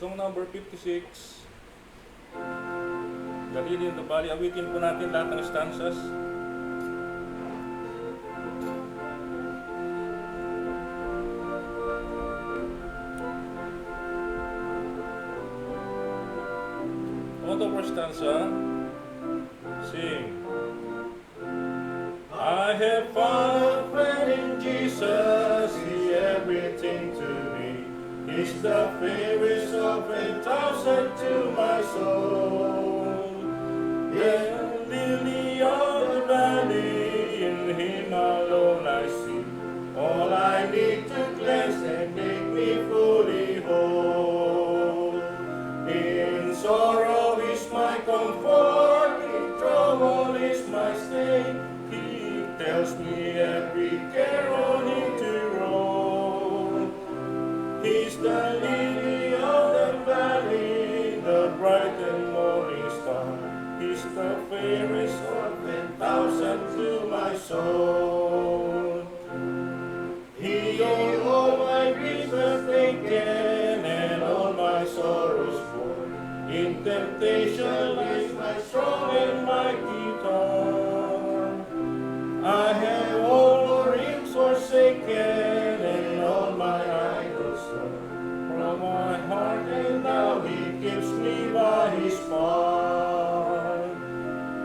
Song number 56, The Lily in the Valley. Awitin po natin lahat ng stanzas. On the first stanza, sing. I have found a friend in Jesus, He's everything to me. He's the fairest of 1,000 to my soul. Yeah, lily of the valley, in Him alone I see. All I need to cleanse and make me fully whole. In sorrow is my comfort, in trouble is my stay. He tells me every care on Him to roll. He's the lily of the valley, the bright and morning star. He's the fairest of 1,000 to my soul. He all my griefs has taken and all my sorrows borne. In temptation is my strong and mighty tower. I have all rings forsaken and all my idols torn from my heart, and now He keeps me by His power.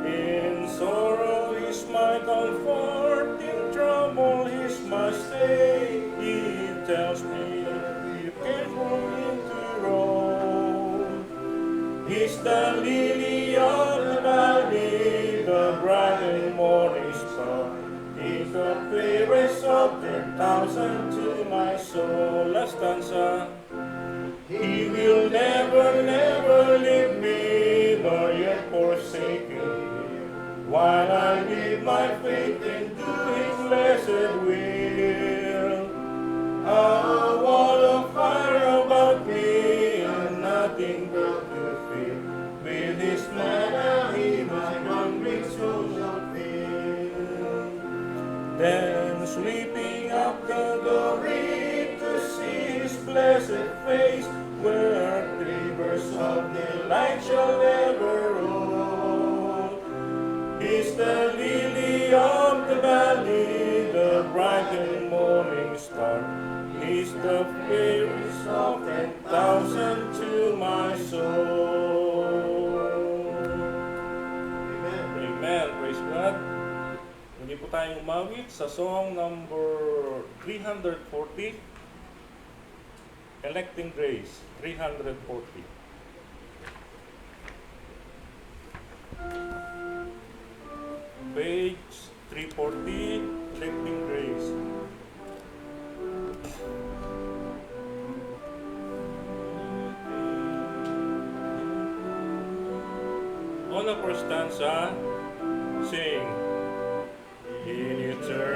In sorrow is my comfort, in trouble is my stay. He tells me you can from Him to roll. He's the lily of the valley, the bright and morning star. He's the fairest of 1,000 to my soul. Last stanza. He will never, never leave me, nor yet forsake me, while I live my faith into His blessed will. A wall of fire about me, and nothing but to fear. With His manna He my hungry soul shall fill. Then sweeping up the glory to see His blessed face, where rivers of delight shall ever roll. He's the lily of the valley, the bright and morning star. He's the fairest of 1,000 to my soul. Amen. Amen. Praise God. Hindi po tayong umawit sa song number 340, Electing Grace, 340. Page 340, Electing Grace. On the first stanza, sing. In eternity,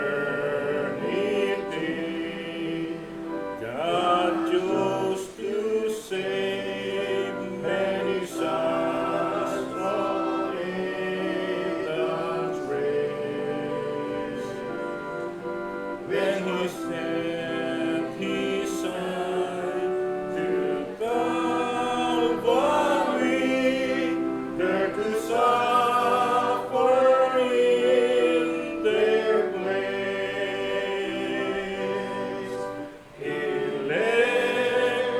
God chose to save many sons from Adam's race. When He sent His Son to Calvary, there to suffer in their place. Elect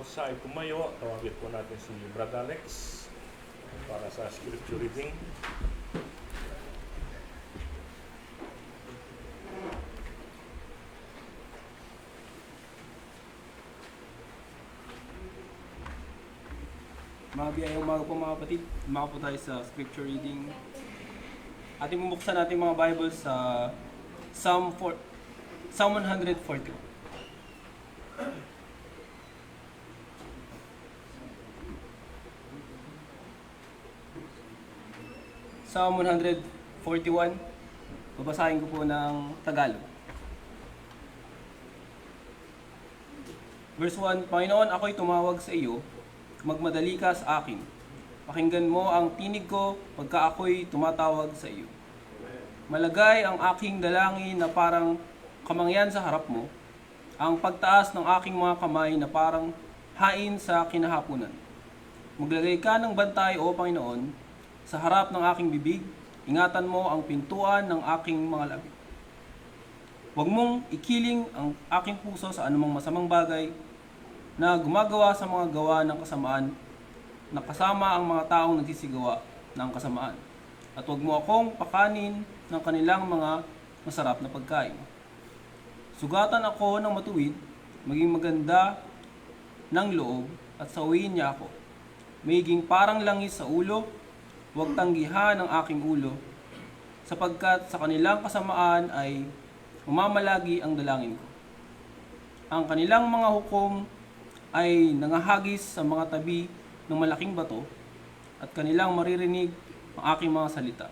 sa ay tumayo, tawagin po natin si Brad Alex para sa scripture reading. Mabiyayang umaga po mga kapatid, umaga po tayo sa scripture reading. Ating bubuksan natin mga Bible sa Psalm 140. Psalm 141, babasahin ko po ng Tagalog. Verse 1, Panginoon, ako'y tumawag sa iyo, magmadali ka sa akin. Pakinggan mo ang tinig ko pagka ako'y tumatawag sa iyo. Malagay ang aking dalangin na parang kamangyan sa harap mo, ang pagtaas ng aking mga kamay na parang hain sa kinahapunan. Maglagay ka ng bantay, O Panginoon, sa harap ng aking bibig, ingatan mo ang pintuan ng aking mga labi. Huwag mong ikiling ang aking puso sa anumang masamang bagay na gumagawa sa mga gawa ng kasamaan, na kasama ang mga taong nagsisigawa ng kasamaan. At huwag mo akong pakanin ng kanilang mga masarap na pagkain. Sugatan ako ng matuwid, maging maganda ng loob, at sawiin niya ako. Magiging parang langis sa ulo, huwag tanggihan ang aking ulo, sapagkat sa kanilang kasamaan ay mamamalagi ang dalangin ko. Ang kanilang mga hukom ay nangahagis sa mga tabi ng malaking bato, at kanilang maririnig ang aking mga salita,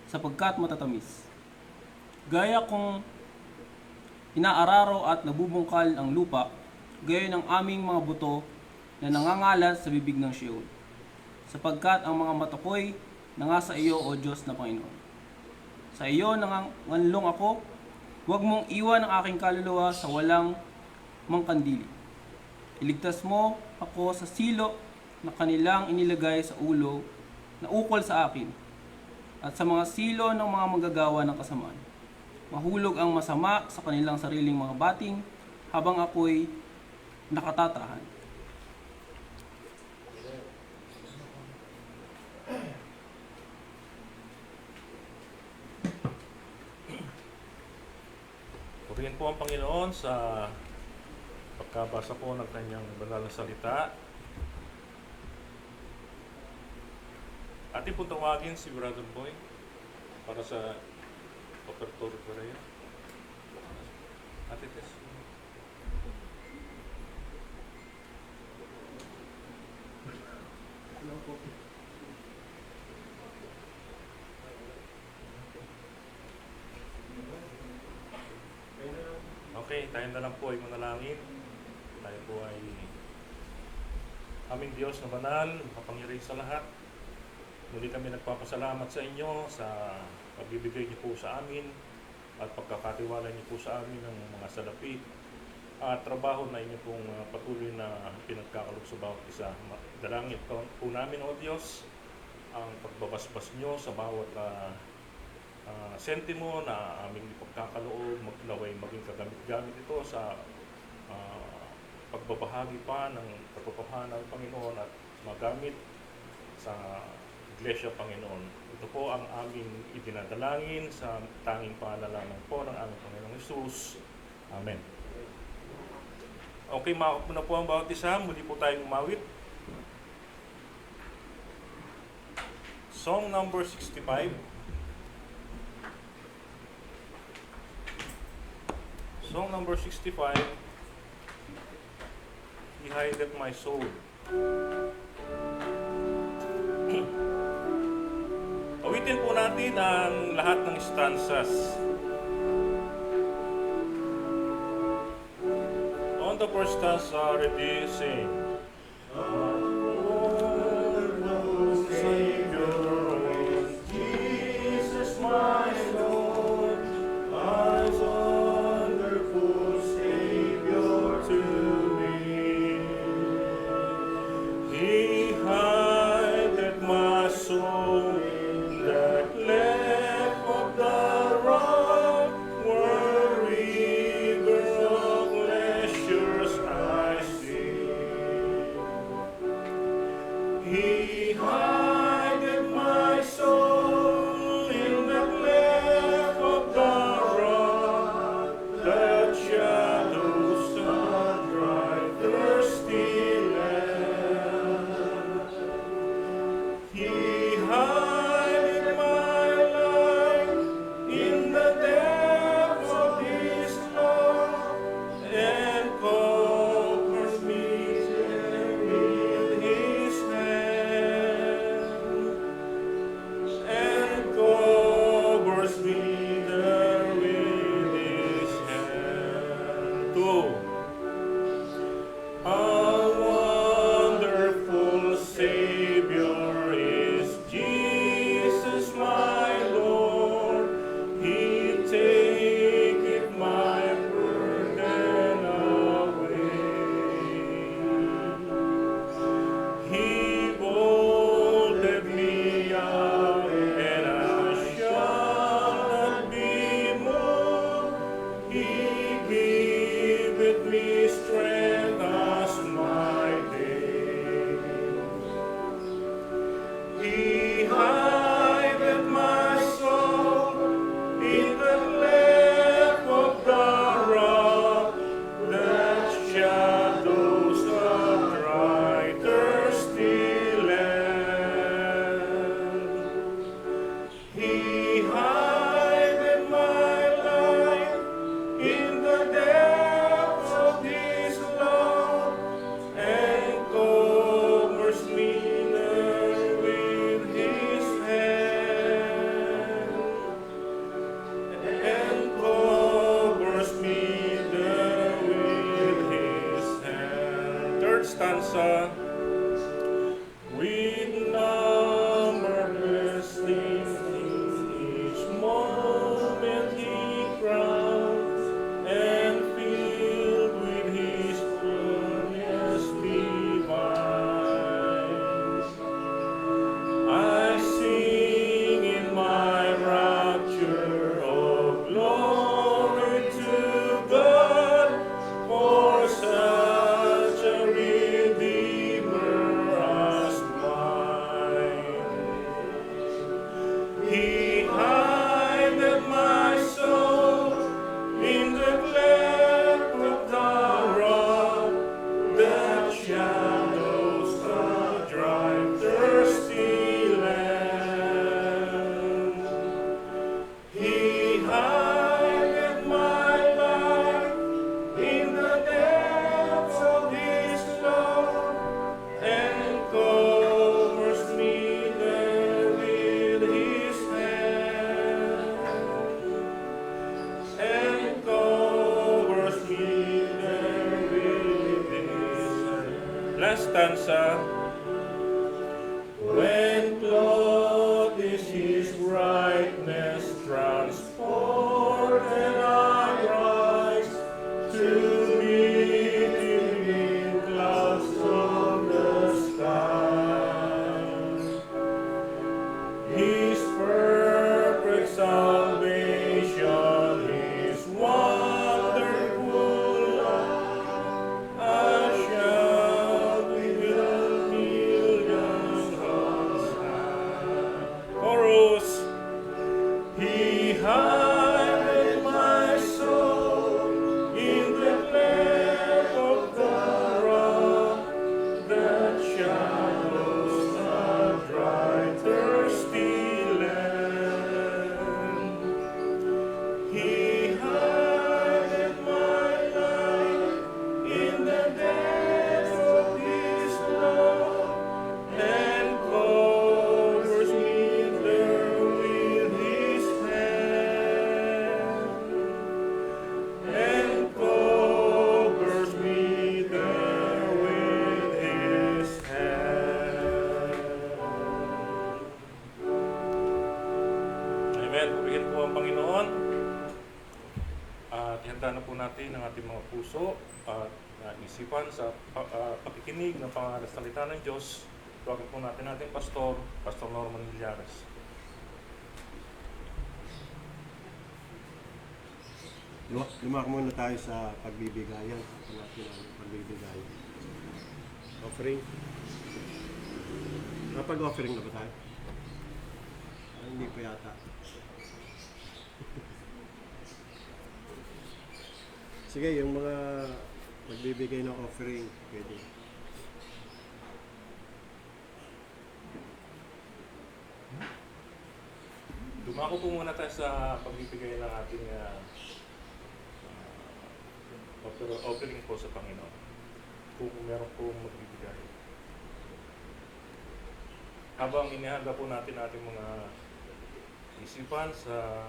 sapagkat matatamis. Gaya kung inaararo at nabubungkal ang lupa, gaya ng aming mga buto na nangangalat sa bibig ng Sheol, sapagkat ang mga mata ko'y nangasa iyo, O Diyos na Panginoon. Sa iyo nanganlong ako, huwag mong iwan ang aking kaluluwa sa walang mangkandili. Iligtas mo ako sa silo na kanilang inilagay sa ulo na ukol sa akin, at sa mga silo ng mga manggagawa ng kasamaan. Mahulog ang masama sa kanilang sariling mga bating habang ako'y nakatatahan. Purihin po ang Panginoon sa pagkabasa po ng kanyang banal na salita. Ating po tawagin si Brother Boy para sa Operatory Korea. Ate Tess. Okay, tayo na lang po ay manalangin. Tayo po ay aming Diyos na banal, makapangyarihan sa lahat. Muli kami nagpapasalamat sa inyo sa pagbibigay niyo po sa amin at pagkakatiwala niyo po sa amin ng mga salapi at trabaho na inyo pong patuloy na pinagkakalog sa bawat isa. Dalangin po namin, O Diyos, ang pagbabasbas niyo sa bawat sentimo na aming ipagkakaloob, magnaway maging kagamit-gamit ito sa pagbabahagi pa ng katotohanan ng Panginoon at magamit sa Iglesia, Panginoon. Ito po ang aming idinadalangin sa tanging panalangin po ng aming Panginoong Hesus. Amen. Okay, makakap na po ang bawat isa. Muli po tayong umawit. Song number 65. Song number 65, He hideth my soul. Awitin po natin ang lahat ng stanzas. On the first stanza, ready, sing. He hideth my soul in the cleft of the rock, that shadows a dry, thirsty land. He hideth my life in the depths of His love, and covers me with His hand, and covers me there with His hand. Two. A wonderful Savior is Jesus my Lord. He taketh my burden away. He bolded me up, and I shall not be moved. He giveth me strength as my days. He hideth my soul in the cleft of the rock, that shadows a dry, thirsty land. He hideth my life in the depths of His love, and covers me there with His hand, and covers me there with His hand. Third stanza. With numberless things each moment He crowns, and filled with His fullness divine, I sing in my rapture of glory to God, for such a Redeemer as mine. He hideth my soul in the cleft of the rock, that shadows a dry, thirsty land. He hideth my life in the depths of His love, and covers me there with His hand, and covers me there with His hand. Last stanza. When clothed is His brightness transport, and I rise to meet Him in clouds of the sky. His perfect salvation, His wonderful love, I shall be with a million hearts high. Chorus. He hideth my soul in the cleft of the rock, that shadows a dry, thirsty land. He hideth my life in the depths of His love, and covers me there with His hand, and covers me there with His hand. Amen. Purihin po ang Panginoon. At ihanda na po natin ang ating mga puso at isipan sa pakikinig ng pangalas salita ng Diyos. Tuwagin po natin ating pastor, Pastor Norman Villares. Lumak muna tayo sa pagbibigayan. Sa natin ang pagbibigayan. Offering. Napag-offering na ba tayo? Hindi pa yata. Sige, yung mga magbibigay ng offering, pwede. Dumako po muna tayo sa pagbibigay ng ating offering po sa Panginoon. Kung meron po magbibigay. Habang inihanda po natin ating mga isipan sa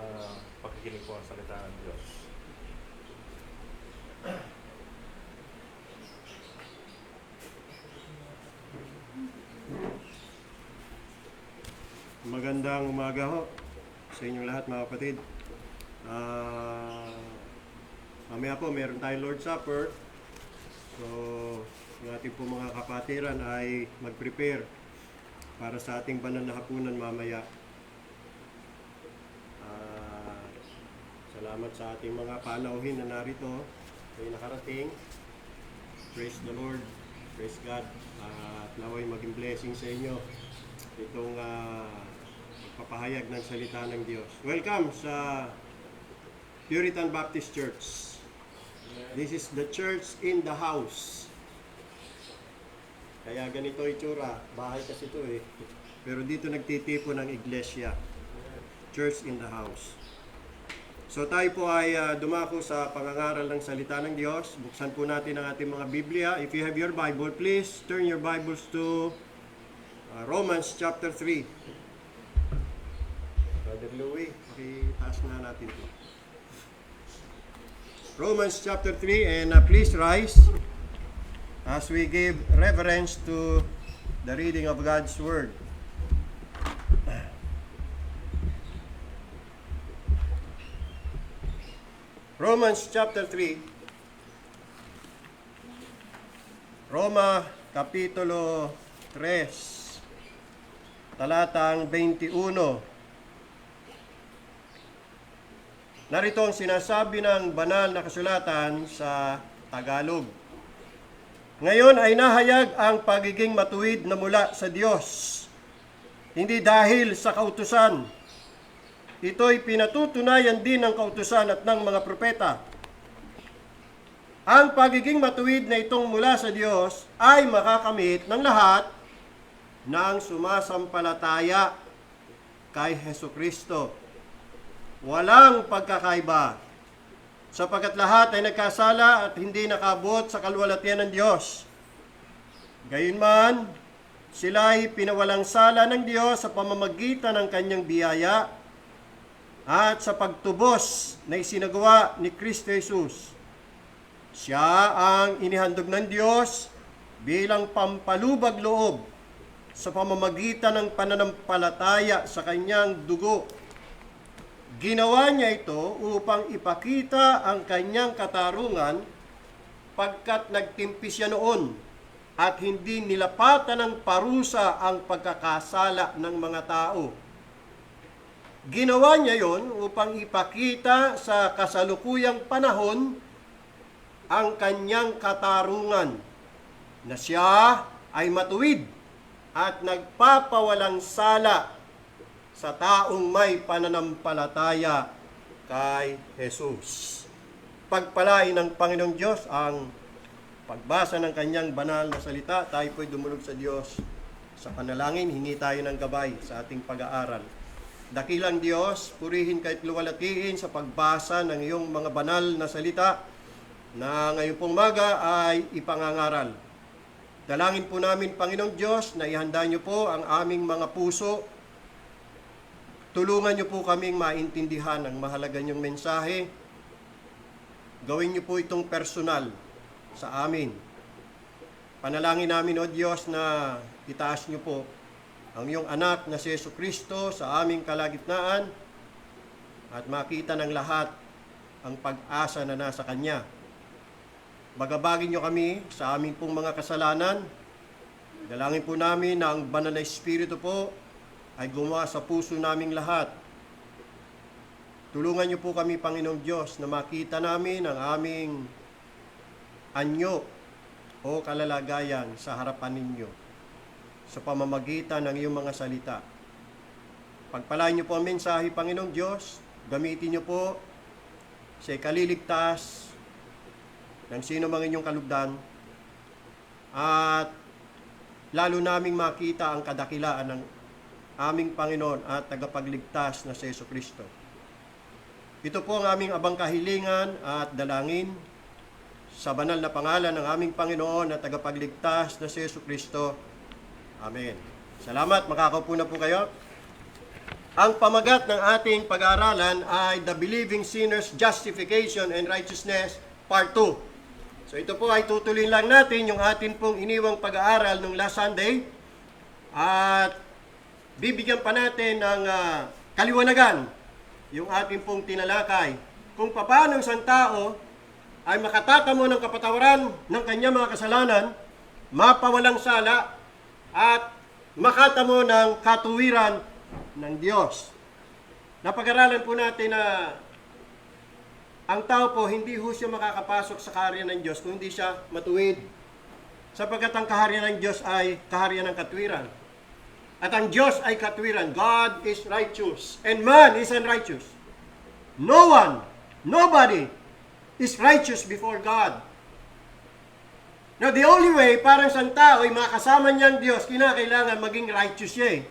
pakikinig po ang salita ng Diyos. Magandang umaga ho sa inyong lahat mga kapatid. Mamaya po meron tayong Lord's Supper. So, yung ating po mga kapatiran ay mag-prepare para sa ating banal na hapunan mamaya. Salamat sa ating mga panauhin na narito ay nakarating. Praise the Lord. Praise God. At naway maging blessing sa inyo itong magpapahayag ng salita ng Diyos. Welcome sa Puritan Baptist Church. This is the church in the house. Kaya ganito itsura. Bahay kasi ito eh. Pero dito nagtitipo ng iglesia. Church in the house. So tayo po ay dumako sa pangangaral ng salita ng Diyos. Buksan po natin ang ating mga Biblia. If you have your Bible, please turn your Bibles to Romans chapter 3. Brother Louie, pakitaas na natin ito. Romans chapter 3, and please rise as we give reverence to the reading of God's Word. Romans chapter 3. Roma kapitulo 3, talatang 21. Narito ang sinasabi ng banal na kasulatan sa Tagalog. Ngayon ay nahayag ang pagiging matuwid na mula sa Diyos, hindi dahil sa kautusan. Ito'y pinatutunayan din ng kautusan at ng mga propeta. Ang pagiging matuwid na itong mula sa Diyos ay makakamit ng lahat ng sumasampalataya kay Hesukristo. Walang pagkakaiba, sapagkat lahat ay nagkasala at hindi nakabot sa kaluwalhatian ng Diyos. Gayunman, sila ay pinawalang sala ng Diyos sa pamamagitan ng kanyang biyaya at sa pagtubos na isinagawa ni Kristo Jesus. Siya ang inihandog ng Diyos bilang pampalubag loob sa pamamagitan ng pananampalataya sa kanyang dugo. Ginawa niya ito upang ipakita ang kanyang katarungan pagkat nagtimpi siya noon at hindi nilapatan ng parusa ang pagkakasala ng mga tao. Ginawa niya yon upang ipakita sa kasalukuyang panahon ang kanyang katarungan na siya ay matuwid at nagpapawalang sala sa taong may pananampalataya kay Jesus. Pagpalain ng Panginoong Diyos ang pagbasa ng kanyang banal na salita. Tayo po'y dumulog sa Diyos sa panalangin. Hingi tayo ng gabay sa ating pag-aaral. Dakilang Diyos, purihin kahit luwalhatiin sa pagbasa ng iyong mga banal na salita na ngayong pong umaga ay ipangangaral. Dalangin po namin, Panginoong Diyos, na ihanda niyo po ang aming mga puso. Tulungan niyo po kaming maintindihan ang mahalaga niyong mensahe. Gawin niyo po itong personal sa amin. Panalangin namin, O Diyos, na itaas niyo po ang iyong anak na si Jesucristo sa aming kalagitnaan at makita ng lahat ang pag-asa na nasa Kanya. Bagabagin niyo kami sa aming pong mga kasalanan. Dalangin po namin na ang banal na Espiritu po ay gumawa sa puso naming lahat. Tulungan niyo po kami, Panginoong Diyos, na makita namin ang aming anyo o kalalagayan sa harapan ninyo. sa pamamagitan ng iyong mga salita. Pagpalain niyo po ang mensahe, Panginoong Diyos. Gamitin niyo po sa ikaliligtas ng sino mang inyong kalugdan. At lalo naming makita ang kadakilaan ng aming Panginoon at tagapagligtas na si Jesucristo. Ito po ang aming abang kahilingan at dalangin sa banal na pangalan ng aming Panginoon at tagapagligtas na si Jesucristo. Amen. Salamat, makakaupo na po kayo. Ang pamagat ng ating pag-aaralan ay The Believing Sinner's Justification and Righteousness, Part 2. So ito po ay tutuloy lang natin yung atin pong iniwang pag-aaral nung last Sunday. At bibigyan pa natin ng kaliwanagan yung ating pong tinalakay kung paano isang tao ay makatatamo ng kapatawaran ng kanyang mga kasalanan, mapawalang sala, at makatamo ng katuwiran ng Diyos. Napag-aralan po natin na ang tao po hindi ho siya makakapasok sa kaharian ng Diyos kung hindi siya matuwid. Sapagkat ang kaharian ng Diyos ay kaharian ng katuwiran. At ang Diyos ay katuwiran. God is righteous and man is unrighteous. No one, nobody is righteous before God. Now, the only way para sa tao ay makasama niya ang Diyos, kinakailangan maging righteous siya.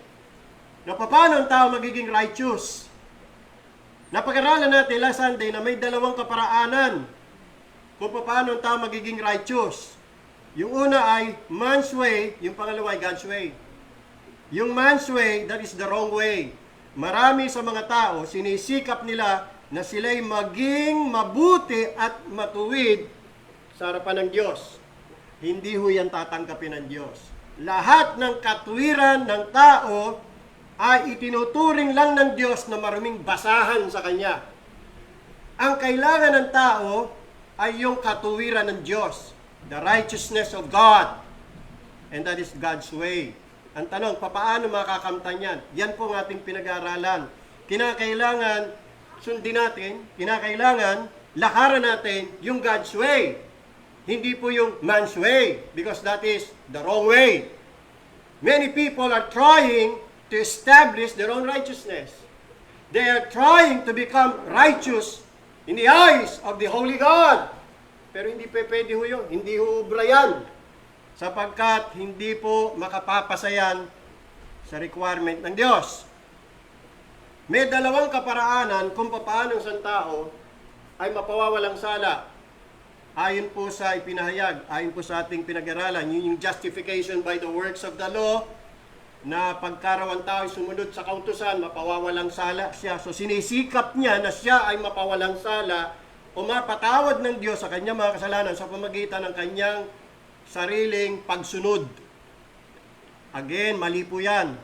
Now, paano ang tao magiging righteous? Napag-aralan natin last Sunday na may dalawang kaparaanan kung paano ang tao magiging righteous. Yung una ay man's way, yung pangalawa ay God's way. Yung man's way, that is the wrong way. Marami sa mga tao, sinisikap nila na sila'y maging mabuti at matuwid sa harapan ng Diyos. Hindi ho yan tatanggapin ng Diyos. Lahat ng katuwiran ng tao ay itinuturing lang ng Diyos na maruming basahan sa Kanya. Ang kailangan ng tao ay yung katuwiran ng Diyos, the righteousness of God, and that is God's way. Ang tanong, paano makakamtan yan? Yan po ang ating pinag-aaralan. Kinakailangan sundin natin, kinakailangan lakaran natin yung God's way. Hindi po yung man's way, because that is the wrong way. Many people are trying to establish their own righteousness. They are trying to become righteous in the eyes of the Holy God. Pero hindi pwede ho yun. Hindi ho ubra yan. Sapagkat hindi po makapapasayan sa requirement ng Diyos. May dalawang kaparaanan kung paano ang tao ay mapawawalang sala. Ayon po sa ipinahayag, ayon po sa ating pinag-aralan, yun yung justification by the works of the law, na pagkarawan tao ay sumunod sa kautusan, mapawawalang sala siya. So sinisikap niya na siya ay mapawalang sala o mapatawad ng Diyos sa kanyang mga kasalanan sa pamagitan ng kanyang sariling pagsunod. Again, mali po yan.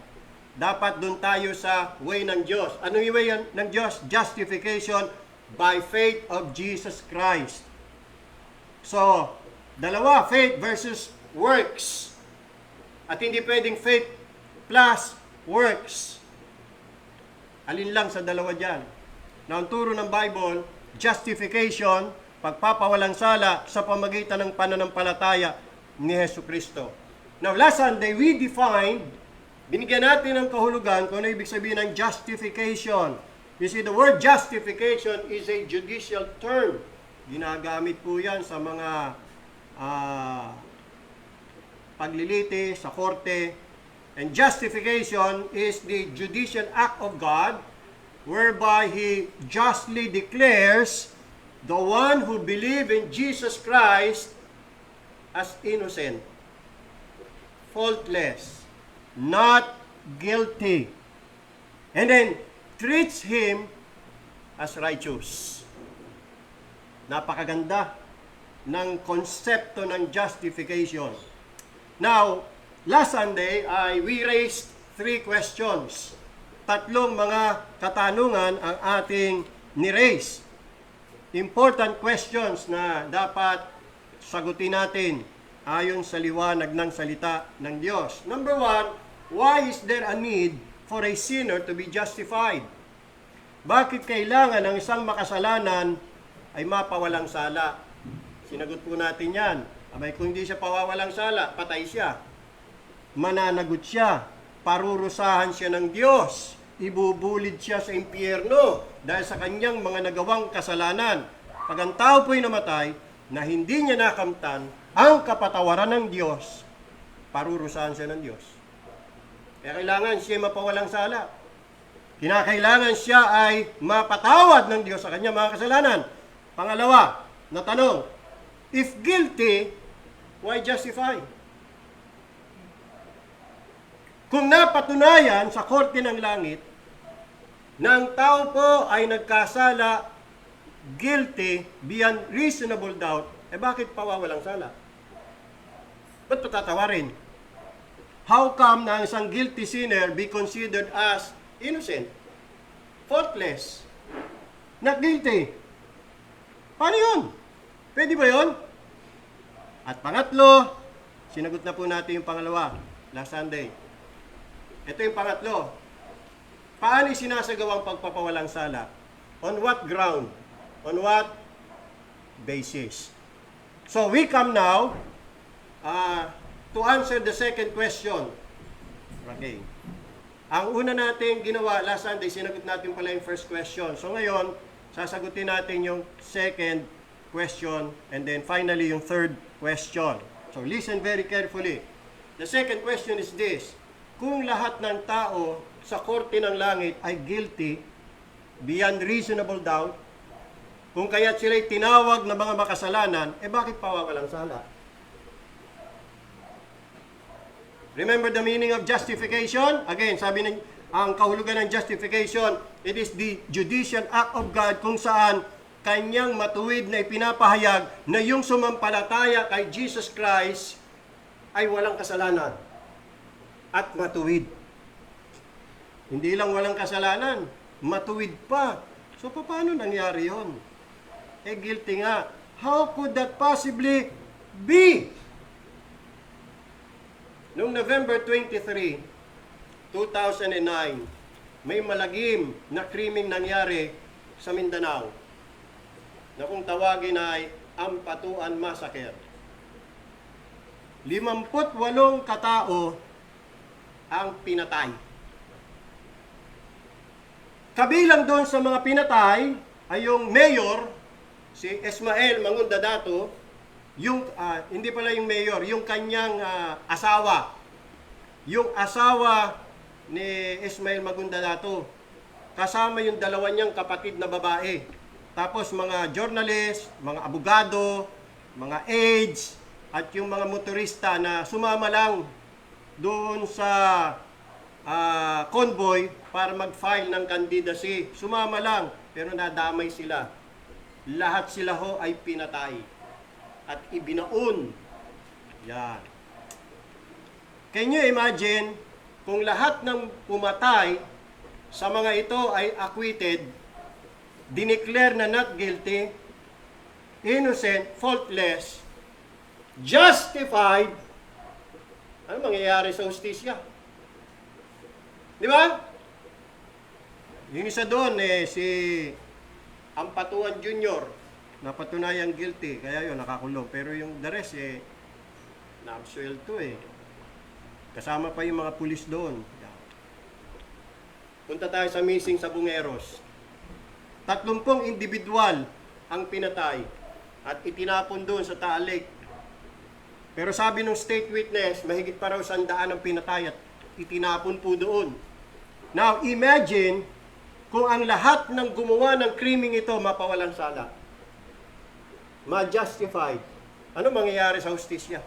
Dapat doon tayo sa way ng Diyos. Anong way ng Diyos? Justification by faith of Jesus Christ. So, dalawa, faith versus works. At hindi pwedeng faith plus works. Alin lang sa dalawa dyan? Na ang turo ng Bible, justification, pagpapawalang sala sa pamagitan ng pananampalataya ni Jesucristo. Now, last Sunday, we defined, binigyan natin ng kahulugan kung ano ibig sabihin ng justification. You see, the word justification is a judicial term. Ginagamit po yan sa mga pagliliti, sa korte. And justification is the judicial act of God whereby He justly declares the one who believes in Jesus Christ as innocent, faultless, not guilty, and then treats him as righteous. Napakaganda ng konsepto ng justification. Now, last Sunday, we raised 3 questions. 3 mga katanungan ang ating ni-raise. Important questions na dapat sagutin natin ayon sa liwanag ng salita ng Diyos. Number 1, why is there a need for a sinner to be justified? Bakit kailangan ng isang makasalanan ay mapawalang sala? Sinagot po natin yan. Abay, kung hindi siya pawawalang sala, patay siya. mananagot siya, parurusahan siya ng Diyos, ibubulid siya sa impyerno dahil sa kanyang mga nagawang kasalanan. Pag ang tao po'y namatay na hindi niya nakamtan ang kapatawaran ng Diyos, parurusahan siya ng Diyos. Kaya kailangan siya mapawalang sala. Kinakailangan siya ay mapatawad ng Diyos sa kanyang mga kasalanan. Pangalawa, na tanong, if guilty, why justify? Kung napatunayan sa korte ng langit na ang tao po ay nagkasala, guilty, beyond reasonable doubt, bakit pawawalang sala? Ba't patatawarin? How come na ang isang guilty sinner be considered as innocent, faultless, not guilty? Paano yun? Pwede ba yun? At pangatlo, sinagot na po natin yung pangalawa, last Sunday. Ito yung pangatlo. Paano sinasagawang pagpapawalang sala? On what ground? On what basis? So we come now to answer the second question. Okay. Ang una natin ginawa last Sunday, sinagot natin pala yung first question. So ngayon, sasagutin natin yung second question and then finally yung third question. So listen very carefully. The second question is this. Kung lahat ng tao sa korte ng langit ay guilty beyond reasonable doubt, kung kaya't sila'y tinawag na mga makasalanan, bakit pawawalang sala? Remember the meaning of justification? Again, sabi ng ang kahulugan ng justification, it is the judicial act of God kung saan kanyang matuwid na ipinapahayag na yung sumampalataya kay Jesus Christ ay walang kasalanan at matuwid. Hindi lang walang kasalanan, matuwid pa. So paano nangyari yon? Guilty nga. How could that possibly be? Noong November 23, 2009, may malagim na krimeng nangyari sa Mindanao na kung tawagin ay Ampatuan Massacre. 58 katao ang pinatay. Kabilang doon sa mga pinatay ay yung mayor, si Ismael Mangunda Dato, yung, hindi pala yung mayor, yung kanyang asawa. Yung asawa ni Ismael Magunda Dato, kasama yung dalawa niyang kapatid na babae. Tapos mga journalist, mga abogado, mga aides, at yung mga motorista na sumama lang doon sa convoy para mag-file ng candidacy. Sumama lang, pero nadamay sila. Lahat sila ho ay pinatay at ibinaon. Yan. Can you imagine kung lahat ng pumatay sa mga ito ay acquitted, dineclare na not guilty, innocent, faultless, justified, ano mangyayari sa hustisya? Di ba? Yung isa doon si Ampatuan Jr. napatunayang guilty, kaya yun nakakulong. Pero yung the rest na-absuelto Kasama pa yung mga pulis doon. Punta tayo sa missing sa Bungeros. 30 individual ang pinatay at itinapon doon sa Taal Lake. Pero sabi ng state witness, mahigit pa raw 100 ang pinatay at itinapon po doon. Now, imagine kung ang lahat ng gumawa ng krimeng ito mapawalang sala. Ma-justified. Ano mangyayari sa hustisya?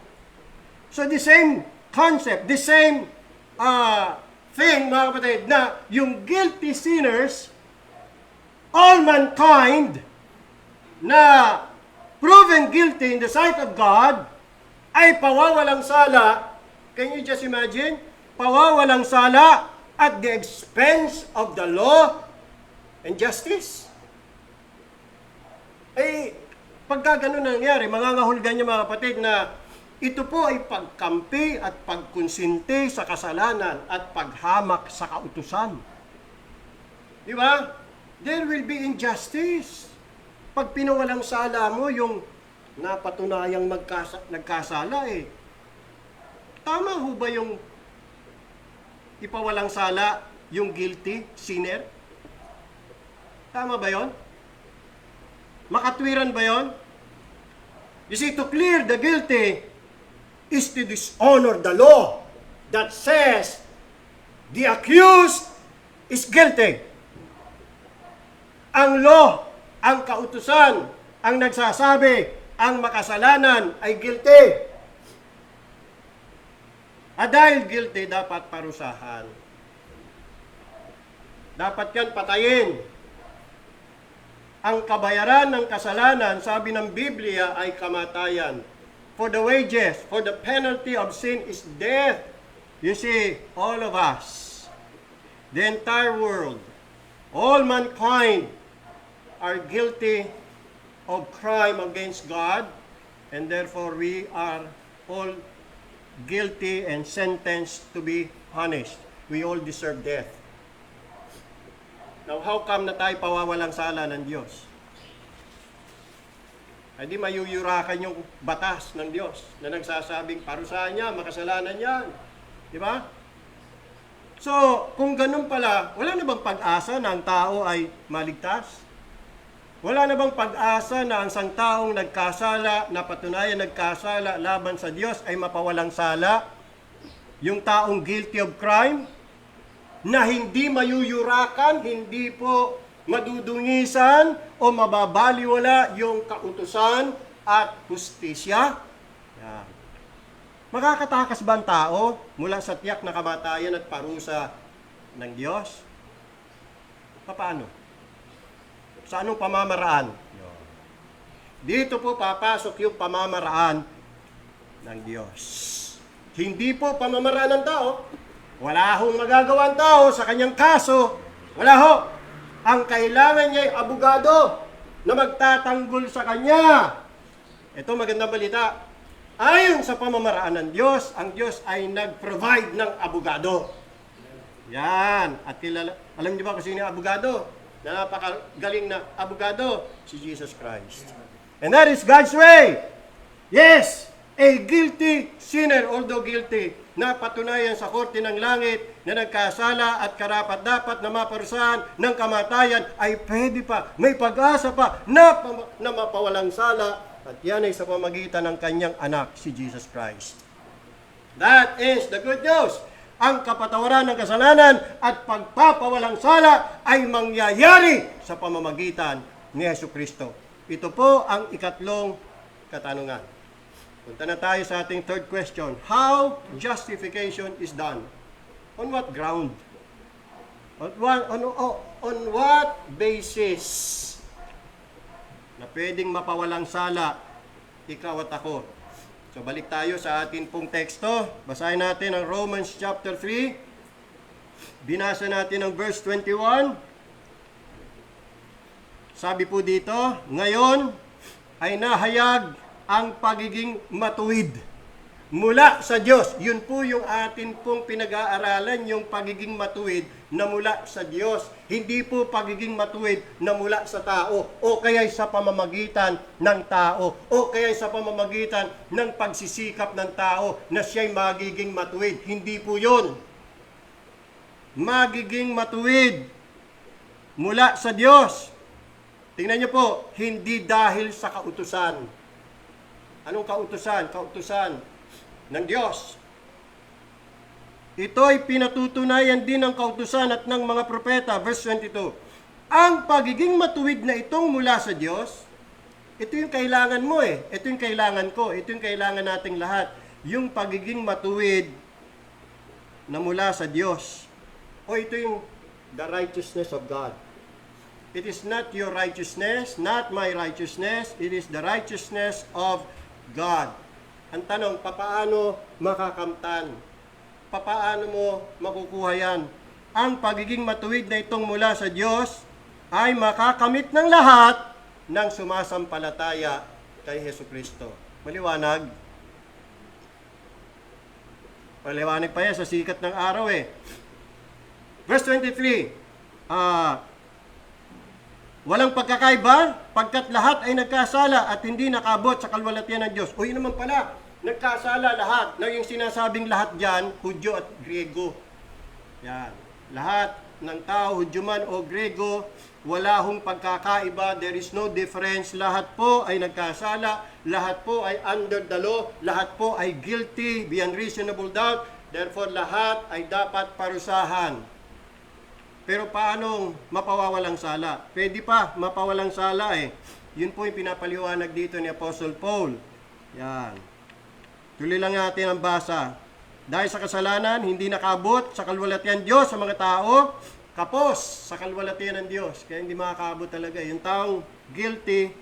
So the same concept, the same thing, mga kapatid, na yung guilty sinners, all mankind, na proven guilty in the sight of God, ay pawawalang sala. Can you just imagine? Pawawalang sala at the expense of the law and justice. Pagka ganun nangyari, mangangahulugan niya mga kapatid na ito po ay pagkampi at pagkonsinti sa kasalanan at paghamak sa kautusan. Di ba? There will be injustice. Pag pinawalang sala mo yung napatunayang nagkasala Tama ho ba yung ipawalang sala yung guilty, sinner? Tama ba yon? Makatwiran ba yon? You see, to clear the guilty is to dishonor the law that says the accused is guilty. Ang law, ang kautusan, ang nagsasabi, ang makasalanan ay guilty. At dahil guilty, dapat parusahan. Dapat yan patayin. Ang kabayaran ng kasalanan, sabi ng Biblia, ay kamatayan. For the wages, for the penalty of sin is death. You see, all of us, the entire world, all mankind are guilty of crime against God, and therefore we are all guilty and sentenced to be punished. We all deserve death. Now, how come na tayo pawawalang sala ng Diyos? Ay di mayuyurakan yung batas ng Diyos na nagsasabing parusahan niya, makasalanan yan. Di ba? So, kung ganun pala, wala na bang pag-asa na ang tao ay maligtas? Wala na bang pag-asa na ang isang taong nagkasala, napatunayan nagkasala laban sa Diyos ay mapawalang sala? Yung taong guilty of crime? Na hindi mayuyurakan, hindi po madudungisan o mababaliwala yung kautusan at hustisya. Yan. Makakatakas ba ang tao mula sa tiyak na kamatayan at parusa ng Diyos? Paano? Sa anong pamamaraan? Dito po papasok yung pamamaraan ng Diyos. Hindi po pamamaraan ng tao. Wala hong magagawa ang tao sa kanyang kaso. Wala ho. Ang kailangan niya ay abogado na magtatanggol sa kanya. Ito magandang balita. Ayon sa pamamaraan ng Diyos, ang Diyos ay nag-provide ng abogado. Yan. At kilala, alam niyo ba kung sino yung abogado? Na napakagaling na abogado? Si Jesus Christ. And that is God's way. Yes, a guilty sinner, although guilty, na patunayan sa korte ng langit na nagkasala at karapat-dapat na maparusahan ng kamatayan ay pwede pa, may pag-asa pa na mapawalang sala at yan ay sa pamagitan ng kanyang anak, si Jesus Christ. That is the good news. Ang kapatawaran ng kasalanan at pagpapawalang sala ay mangyayari sa pamamagitan ni Jesucristo. Ito po ang ikatlong katanungan. Punta na tayo sa ating third question. How justification is done? On what ground? On what basis na pwedeng mapawalang sala ikaw at ako? So balik tayo sa ating pong teksto. Basahin natin ang Romans chapter 3. Binasa natin ang verse 21. Sabi po dito, ngayon ay nahayag ang pagiging matuwid mula sa Diyos. Yun po yung atin pong pinag-aaralan, yung pagiging matuwid na mula sa Diyos. Hindi po pagiging matuwid na mula sa tao o kaya sa pamamagitan ng tao o kaya sa pamamagitan ng pagsisikap ng tao na siya'y magiging matuwid. Hindi po yun. Magiging matuwid mula sa Diyos. Tingnan niyo po, hindi dahil sa kautusan. Anong kautusan? Kautusan ng Diyos. Ito ay pinatutunayan din ng kautusan at ng mga propeta. Verse 22. Ang pagiging matuwid na itong mula sa Diyos, ito yung kailangan mo eh. Ito yung kailangan ko. Ito yung kailangan nating lahat. Yung pagiging matuwid na mula sa Diyos. O ito yung the righteousness of God. It is not your righteousness, not my righteousness. It is the righteousness of God. Ang tanong, papaano makakamtan? Papaano mo makukuha yan? Ang pagiging matuwid na itong mula sa Diyos ay makakamit ng lahat ng sumasampalataya kay Jesucristo. Maliwanag? Maliwanag pa yan sa sikat ng araw eh. Verse 23. Walang pagkakaiba, pagkat lahat ay nagkasala at hindi nakabot sa kalwalatian ng Diyos. O yun naman pala, nagkasala lahat. Na yung sinasabing lahat dyan, Hudyo at Griego. Yan. Lahat ng tao, Hudyo man o Grego, wala hong pagkakaiba, there is no difference. Lahat po ay nagkasala, lahat po ay under the law, lahat po ay guilty beyond reasonable doubt. Therefore, lahat ay dapat parusahan. Pero paanong mapawawalang sala? Pwede pa mapawalang sala eh. Yun po yung pinapaliwanag dito ni Apostle Paul. Yan. Tuloy lang natin ang basa. Dahil sa kasalanan, hindi nakaabot sa kalwalatian Diyos sa mga tao, kapos sa kalwalatian ng Diyos. Kaya hindi makakaabot talaga. Yung taong guilty,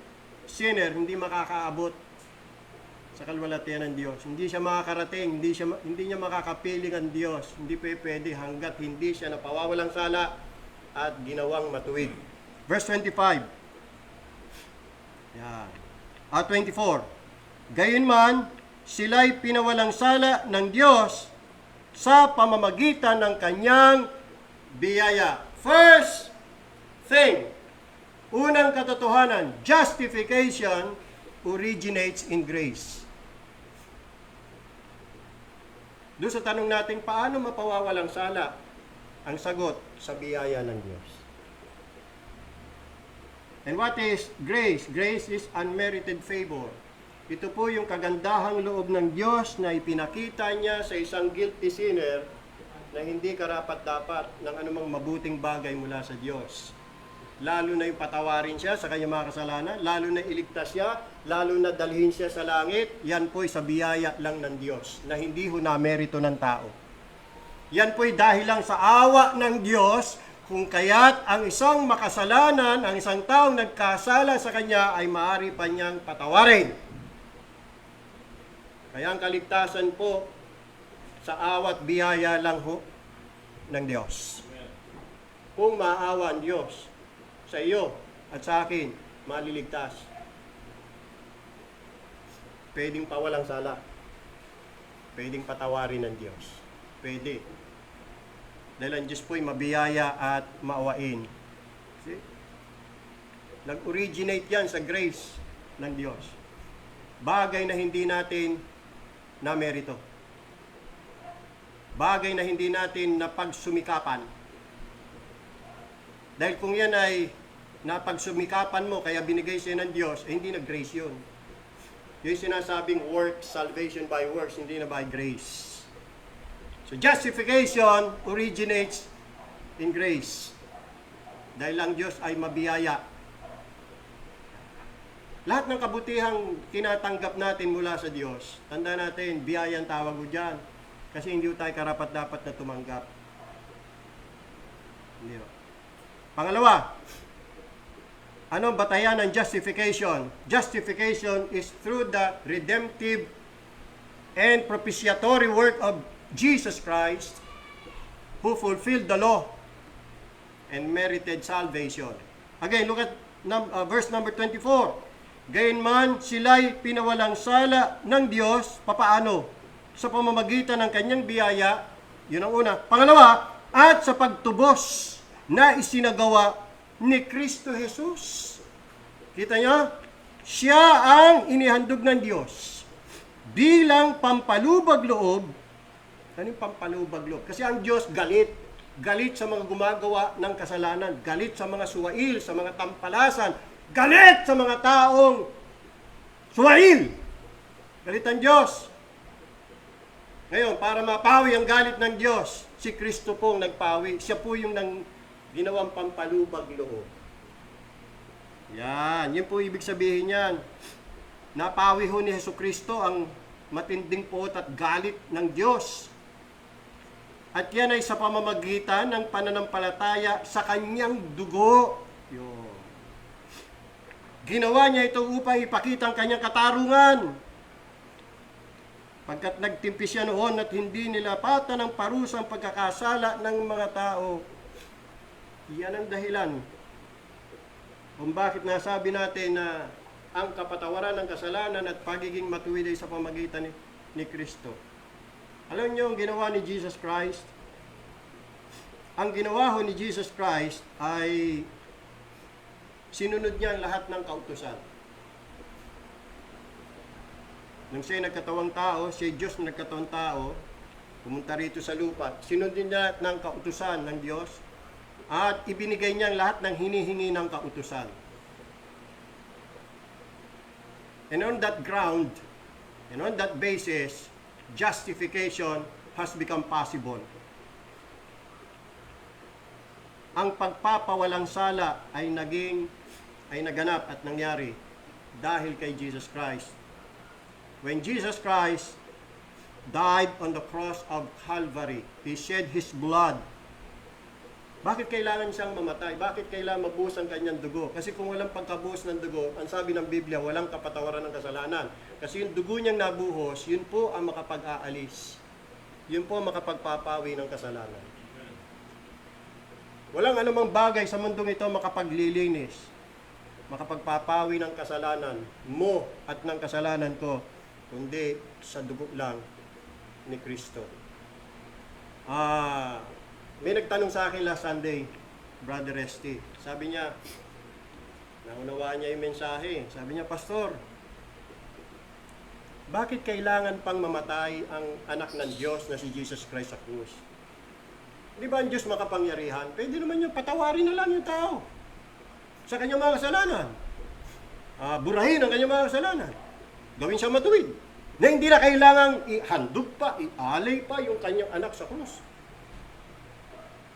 sinner, hindi makakaabot sa kalwalatian ng Diyos. Hindi siya makakarating, hindi niya makakapiling ang Diyos. Hindi pwede hanggat hindi siya napawawalang sala at ginawang matuwid. Verse 25. Yan. 24. Gayunman, sila'y pinawalang sala ng Diyos sa pamamagitan ng kanyang biyaya. First thing, unang katotohanan, justification originates in grace. Doon sa tanong natin, paano mapawawalang sala? Ang sagot, sa biyaya ng Diyos. And what is grace? Grace is unmerited favor. Ito po yung kagandahang loob ng Diyos na ipinakita niya sa isang guilty sinner na hindi karapat-dapat ng anumang mabuting bagay mula sa Diyos. Lalo na yung patawarin siya sa kanyang mga kasalanan, lalo na iligtas siya, lalo na dalhin siya sa langit, yan po'y sa biyaya lang ng Diyos, na hindi ho na merito ng tao. Yan po'y dahil lang sa awa ng Diyos, kung kaya't ang isang makasalanan, ang isang taong nagkasala sa kanya ay maaari pa niyang patawarin. Kaya ang kaligtasan po sa awat biyaya lang ho ng Diyos. Kung maawa ang Diyos sa iyo at sa akin, maliligtas. Pwedeng pawalang sala. Pwedeng patawarin ng Diyos. Pwede. Dahil ang Diyos po'y mabiyaya at maawain. See? Nag-originate yan sa grace ng Diyos. Bagay na hindi natin na merito. Bagay na hindi natin napagsumikapan. Dahil kung yan ay napagsumikapan mo, kaya binigay sa'yo ng Diyos, eh hindi na grace yun. Yung sinasabing works, salvation by works, hindi na by grace. So justification originates in grace. Dahil ang Diyos ay mabiyaya. Lahat ng kabutihang tinatanggap natin mula sa Diyos, tanda natin, biyaya ang tawag mo dyan. Kasi hindi tayo karapat-dapat na tumanggap. Hindi ba? Pangalawa, ano ang batayan ng justification? Justification is through the redemptive and propitiatory work of Jesus Christ, who fulfilled the law and merited salvation. Again, look at verse number 24. Gayunman, sila'y pinawalang sala ng Diyos, papaano? Sa pamamagitan ng kanyang biyaya, yun ang una. Pangalawa, at sa pagtubos na isinagawa ni Kristo Jesus. Kita niyo? Siya ang inihandog ng Diyos bilang pampalubag loob. Ano yung pampalubag loob? Kasi ang Diyos galit. Galit sa mga gumagawa ng kasalanan. Galit sa mga suwail, sa mga tampalasan. Galit sa mga taong suwail. Galit ang Diyos. Ngayon, para mapawi ang galit ng Diyos, si Kristo pong nagpawi. Siya po yung ginawang pampalubag loob. Yan, yun po ibig sabihin yan. Napawi ho ni Jesucristo ang matinding puot at galit ng Diyos. At yan ay sa pamamagitan ng pananampalataya sa kanyang dugo. Yun. Ginawa niya ito upang ipakita ang kanyang katarungan. Pagkat nagtimpi siya noon at hindi nilapatan ng parusang pagkakasala ng mga tao. Yan ang dahilan kung bakit nasabi natin na ang kapatawaran ng kasalanan at pagiging matuwid ay sa pamagitan ni Kristo. Alam niyo ang ginawa ni Jesus Christ? Ang ginawa ho ni Jesus Christ ay sinunod niya ang lahat ng kautusan. Nung siya'y nagkatawang tao, siya'y Diyos na nagkatawang tao, pumunta rito sa lupa. Sinundin niya ng kautusan ng Diyos at ibinigay niya ang lahat ng hinihingi ng kautusan. And on that ground, and on that basis, justification has become possible. Ang pagpapawalang sala ay naganap at nangyari dahil kay Jesus Christ. When Jesus Christ died on the cross of Calvary, He shed His blood. Bakit kailangan siyang mamatay? Bakit kailangan mabuhos ang kanyang dugo? Kasi kung walang pagkabuhos ng dugo, ang sabi ng Biblia, walang kapatawaran ng kasalanan. Kasi yung dugo niyang nabuhos, yun po ang makapag-aalis. Yun po ang makapagpapawi ng kasalanan. Walang anumang bagay sa mundong ito makapaglilinis, makapagpapawi ng kasalanan mo at ng kasalanan ko, kundi sa dugo lang ni Kristo. May nagtanong sa akin last Sunday, Brother Resty. Sabi niya, naunawaan niya yung mensahe. Sabi niya, Pastor, bakit kailangan pang mamatay ang anak ng Diyos na si Jesus Christ sa krus? Di ba ang Diyos makapangyarihan? Pwede naman yung patawarin na lang yung tao sa kanyang mga kasalanan. Burahin ang kanyang mga kasalanan. Gawin siya matuwid. Na hindi na kailangang ihandog pa, ialay pa yung kanyang anak sa krus.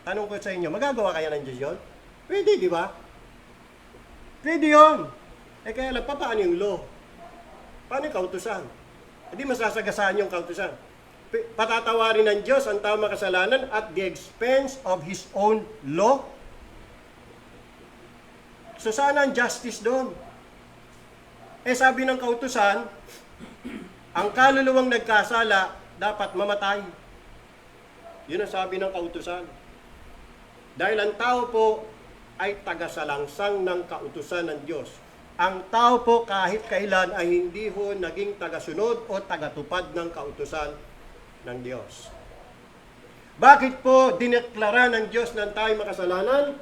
Tanong ko sa inyo, magagawa kaya ng Diyos yun? Pwede, di ba? Pwede yun. Kaya lang, paano yung law? Paano yung kautusan? Hindi masasagasaan yung kautusan. Patatawarin ng Diyos ang tao makasalanan at the expense of His own law. So sana ang justice doon? Sabi ng kautusan, ang kaluluwang nagkasala dapat mamatay. Yun ang sabi ng kautusan. Dahil ang tao po ay tagasalangsang ng kautusan ng Diyos. Ang tao po kahit kailan ay hindi ho naging tagasunod o tagatupad ng kautusan ng Diyos. Bakit po dineklara ng Diyos na tayo makasalanan?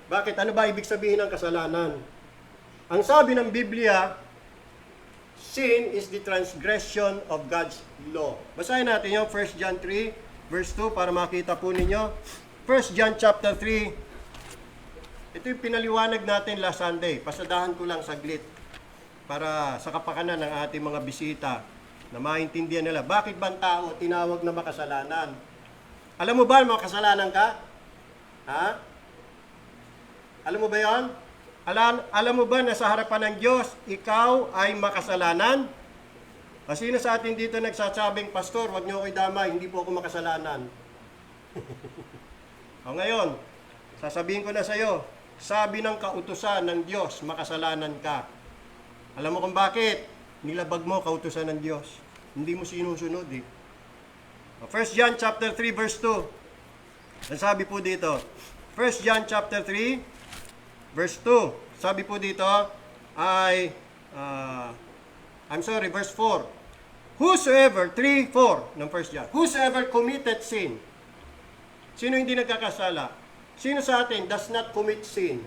Bakit? Ano ba ibig sabihin ng kasalanan? Ang sabi ng Biblia, sin is the transgression of God's law. Basahin natin yung 1 John 3, verse 2 para makita po ninyo. 1 John chapter 3. Ito yung pinaliwanag natin last Sunday. Pasadahan ko lang saglit para sa kapakanan ng ating mga bisita na maintindihan nila. Bakit ba ang tao tinawag na makasalanan? Alam mo ba makasalanan ka? Ha? Alam mo ba yon? Alam mo ba na sa harapan ng Diyos, ikaw ay makasalanan? Sino sa atin dito nagsasabing, Pastor, wag niyo ako idamay, hindi po ako makasalanan. O ngayon, sasabihin ko na sa iyo, sabi ng kautusan ng Diyos, makasalanan ka. Alam mo kung bakit? Nilabag mo kautusan ng Diyos. Hindi mo sinusunod eh. 1 John chapter 3 verse 2. Ang sabi po dito, 1 John chapter 3 verse 2. Sabi po dito ay verse 4. Whosoever 3:4 ng 1 John. Whosoever committed sin. Sino hindi nagkakasala? Sino sa atin does not commit sin?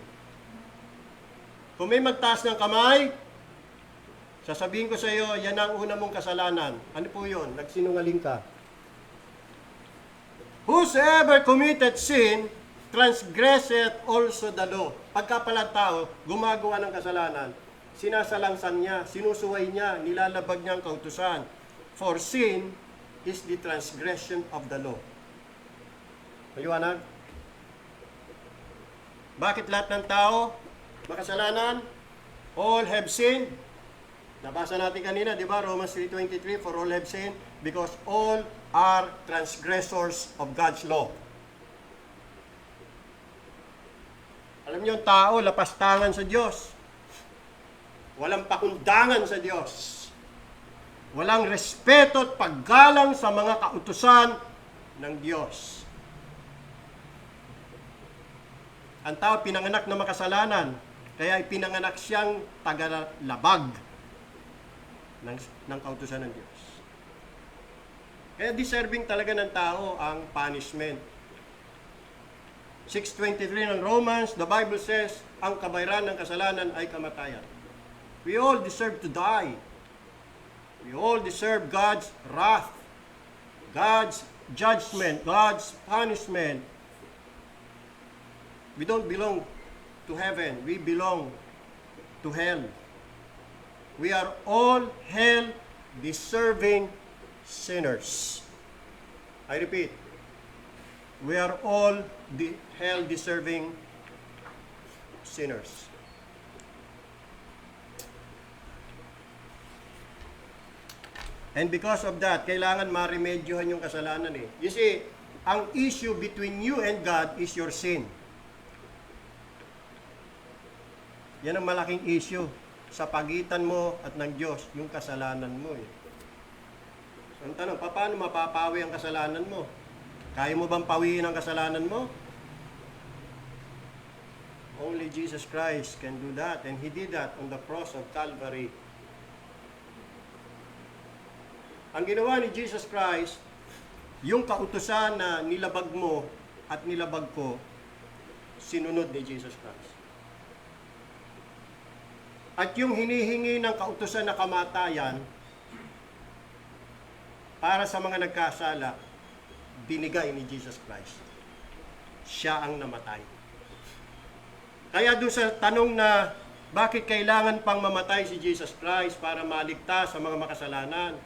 Kung may magtaas ng kamay, sasabihin ko sa iyo, yan ang una mong kasalanan. Ano po yun? Nagsinungaling ka. Whosoever committed sin, transgresseth also the law. Pagka pala tao, gumagawa ng kasalanan, sinasalangsan niya, sinusuway niya, nilalabag niya ang kautusan. For sin is the transgression of the law. Maliwanag? Bakit lahat ng tao makasalanan? All have sinned. Nabasa natin kanina, di ba? Romans 3:23, for all have sinned because all are transgressors of God's law. Alam niyo, ang tao, lapastangan sa Diyos. Walang pakundangan sa Diyos. Walang respeto at paggalang sa mga kautusan ng Diyos. Ang tao pinanganak na makasalanan, kaya ipinanganak siyang tagalabag ng kautusan ng Diyos. Kaya deserving talaga ng tao ang punishment. 6:23 ng Romans, the Bible says, ang kabayaran ng kasalanan ay kamatayan. We all deserve to die. We all deserve God's wrath. God's judgment, God's punishment. We don't belong to heaven. We belong to hell. We are all hell-deserving sinners. I repeat, we are all hell-deserving sinners. And because of that, kailangan maremedyohan yung kasalanan eh. You see, ang issue between you and God is your sin. Yan ang malaking issue sa pagitan mo at ng Diyos, yung kasalanan mo eh. So, ang tanong, paano mapapawi ang kasalanan mo? Kaya mo bang pawiin ang kasalanan mo? Only Jesus Christ can do that, and He did that on the cross of Calvary. Ang ginawa ni Jesus Christ, yung kautusan na nilabag mo at nilabag ko, sinunod ni Jesus Christ. At yung hinihingi ng kautusan na kamatayan para sa mga nagkasala, binigay ni Jesus Christ. Siya ang namatay. Kaya doon sa tanong na bakit kailangan pang mamatay si Jesus Christ para maligtas sa mga makasalanan,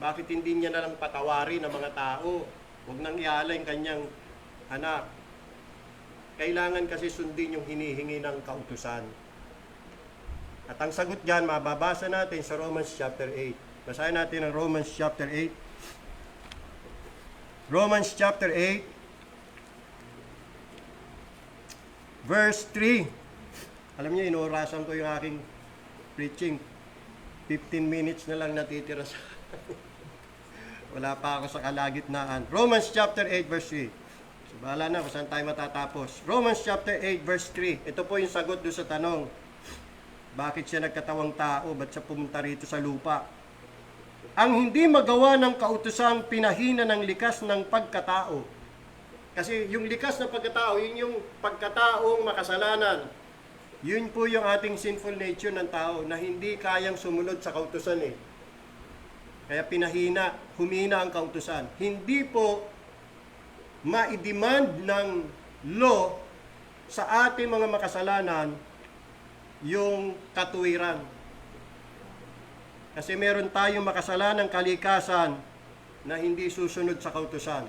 bakit hindi niya na lang patawarin ang mga tao? Huwag nang ialay ang kanyang anak. Kailangan kasi sundin yung hinihingi ng kautusan. At ang sagot dyan, mababasa natin sa Romans chapter 8. Basahin natin ang Romans chapter 8. Romans chapter 8, verse 3. Alam niyo, inuurasan ko yung aking preaching. 15 minutes na lang natitira sa wala pa ako sa kalagitnaan. Romans chapter 8 verse 3. So, bahala na kung saan tayo matatapos. Romans chapter 8 verse 3. Ito po yung sagot doon sa tanong. Bakit siya nagkatawang tao? Ba't siya pumunta rito sa lupa? Ang hindi magawa ng kautusang pinahina ng likas ng pagkatao. Kasi yung likas na pagkatao, yun yung pagkataong makasalanan. Yun po yung ating sinful nature ng tao na hindi kayang sumunod sa kautusan eh. Kaya humina ang kautusan. Hindi po ma-demand ng law sa ating mga makasalanan yung katuwiran. Kasi meron tayong makasalanang kalikasan na hindi susunod sa kautusan.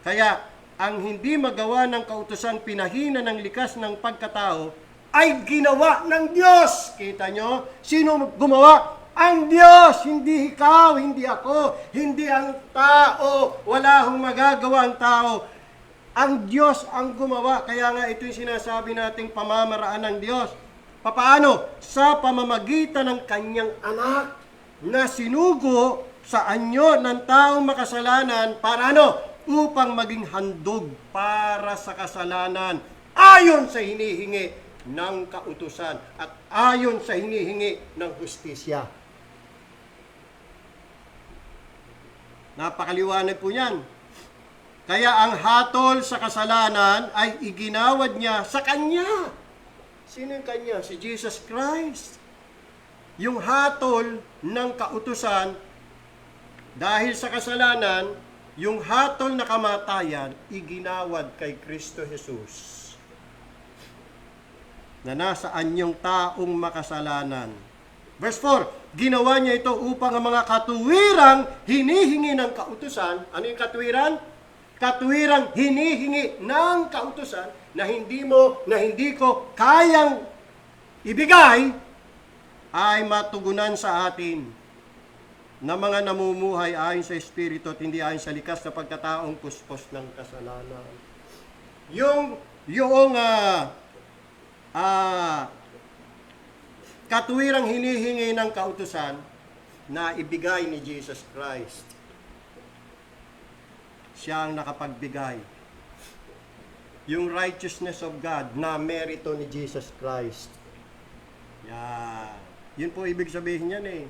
Kaya, ang hindi magawa ng kautusan pinahina ng likas ng pagkatao ay ginawa ng Diyos. Kita nyo? Sino gumawa? Ang Diyos, hindi ikaw, hindi ako, hindi ang tao, wala hong magagawa ang tao. Ang Diyos ang gumawa, kaya nga ito yung sinasabi nating pamamaraan ng Diyos. Papaano? Sa pamamagitan ng kanyang anak na sinugo sa anyo ng taong makasalanan para ano? Upang maging handog para sa kasalanan ayon sa hinihingi ng kautusan at ayon sa hinihingi ng hustisya. Napakaliwanag po yan. Kaya ang hatol sa kasalanan ay iginawad niya sa Kanya. Sino yung Kanya? Si Jesus Christ. Yung hatol ng kautusan, dahil sa kasalanan, yung hatol na kamatayan, iginawad kay Kristo Jesus. Na nasa anyong taong makasalanan. Verse 4, ginawa niya ito upang ang mga katuwirang hinihingi ng kautusan. Ano yung katuwiran? Katuwirang hinihingi ng kautusan na hindi mo, na hindi ko kayang ibigay ay matugunan sa atin na mga namumuhay ayon sa Espiritu at hindi ayon sa likas na pagkataong puspos ng kasalanan. Yung katuwirang hinihingi ng kautusan na ibigay ni Jesus Christ. Siya ang nakapagbigay. Yung righteousness of God na merito ni Jesus Christ. Yan. Yun po ibig sabihin yan eh.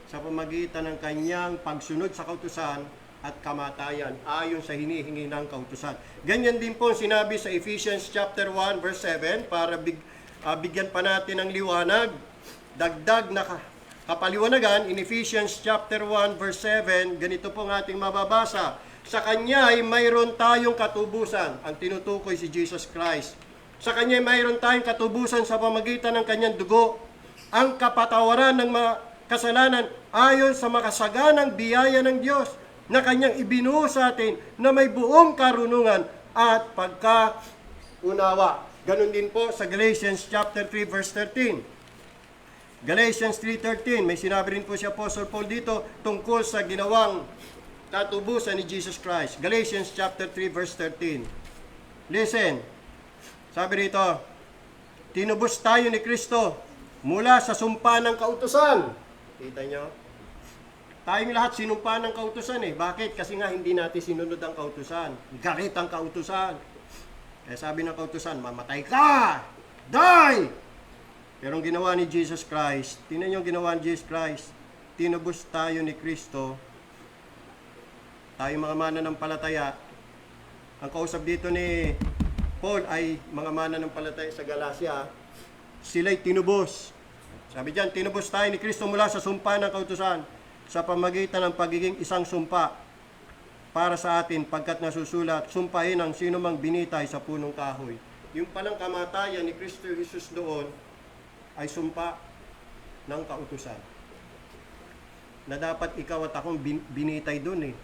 Sa pamagitan ng kanyang pagsunod sa kautusan at kamatayan ayon sa hinihingi ng kautusan. Ganyan din po sinabi sa Ephesians chapter 1 verse 7 para bigyan pa natin ng liwanag. Dagdag na kapaliwanagan, in Ephesians chapter 1 verse 7, ganito po ang ating mababasa. Sa Kanya ay mayroon tayong katubusan. Ang tinutukoy si Jesus Christ. Sa Kanya ay mayroon tayong katubusan sa pamagitan ng Kanyang dugo. Ang kapatawaran ng mga kasalanan ayon sa makasaganang biyaya ng Diyos na Kanyang ibinuo sa atin na may buong karunungan at pagkaunawa. Ganon din po sa Galatians chapter 3 verse 13. Galatians 3:13, may sinabi rin po si Apostle Paul dito tungkol sa ginawang katubusan ni Jesus Christ. Galatians chapter 3 verse 13. Listen, sabi rito, tinubos tayo ni Kristo mula sa sumpa ng kautusan. Kita nyo? Tayong lahat sinumpa ng kautusan eh. Bakit? Kasi nga hindi natin sinunod ang kautusan. Galit ang kautusan. Kaya sabi ng kautusan, mamatay ka! Die! Pero ang ginawa ni Jesus Christ, tingnan nyo ang ginawa ni Jesus Christ, tinubos tayo ni Kristo, tayo mga mananampalataya. Ang kausap dito ni Paul ay mga mananampalataya sa Galacia, sila'y tinubos. Sabi diyan, tinubos tayo ni Kristo mula sa sumpa ng kautusan sa pamagitan ng pagiging isang sumpa para sa atin pagkat nasusulat, sumpain ang sino mang binitay sa punong kahoy. Yung palang kamatayan ni Kristo Jesus doon ay sumpa ng kautusan. Na dapat ikaw at akong binitay doon eh.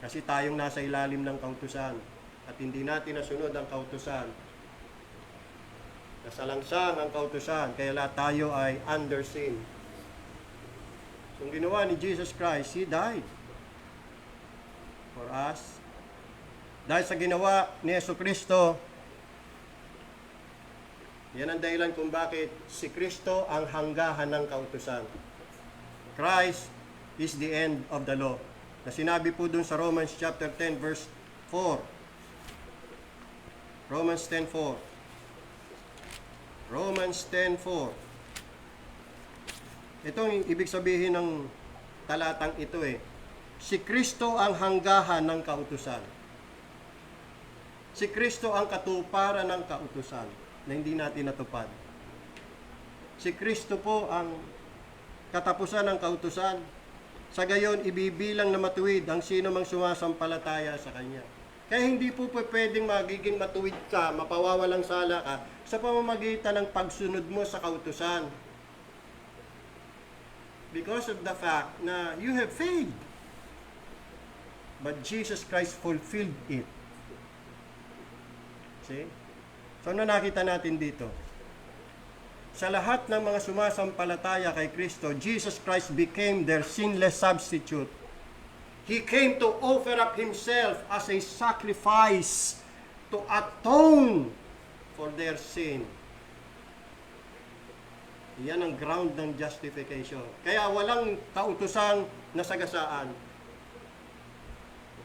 Kasi tayong nasa ilalim ng kautusan at hindi natin nasunod ang kautusan. Nasalangsang ang kautusan, kaya lahat tayo ay under sin. So, ang ginawa ni Jesus Christ, He died for us. Dahil sa ginawa ni Jesucristo, yan ang dahilan kung bakit si Kristo ang hanggahan ng kautusan. Christ is the end of the law. Na sinabi po dun sa Romans chapter 10 verse 4. Romans 10:4. Romans 10:4. Ito ang ibig sabihin ng talatang ito eh. Si Kristo ang hanggahan ng kautusan. Si Kristo ang katuparan ng kautusan na hindi natin natupad. Si Kristo po ang katapusan ng kautusan. Sa gayon, ibibilang na matuwid ang sino mang sumasampalataya sa Kanya. Kaya hindi po pwedeng magiging matuwid ka, mapawawalang sala ka, sa pamamagitan ng pagsunod mo sa kautusan. Because of the fact na you have failed. But Jesus Christ fulfilled it. See? So, ano nakita natin dito? Sa lahat ng mga sumasampalataya kay Kristo, Jesus Christ became their sinless substitute. He came to offer up Himself as a sacrifice to atone for their sin. Yan ang ground ng justification. Kaya walang kautosang nasagasaan.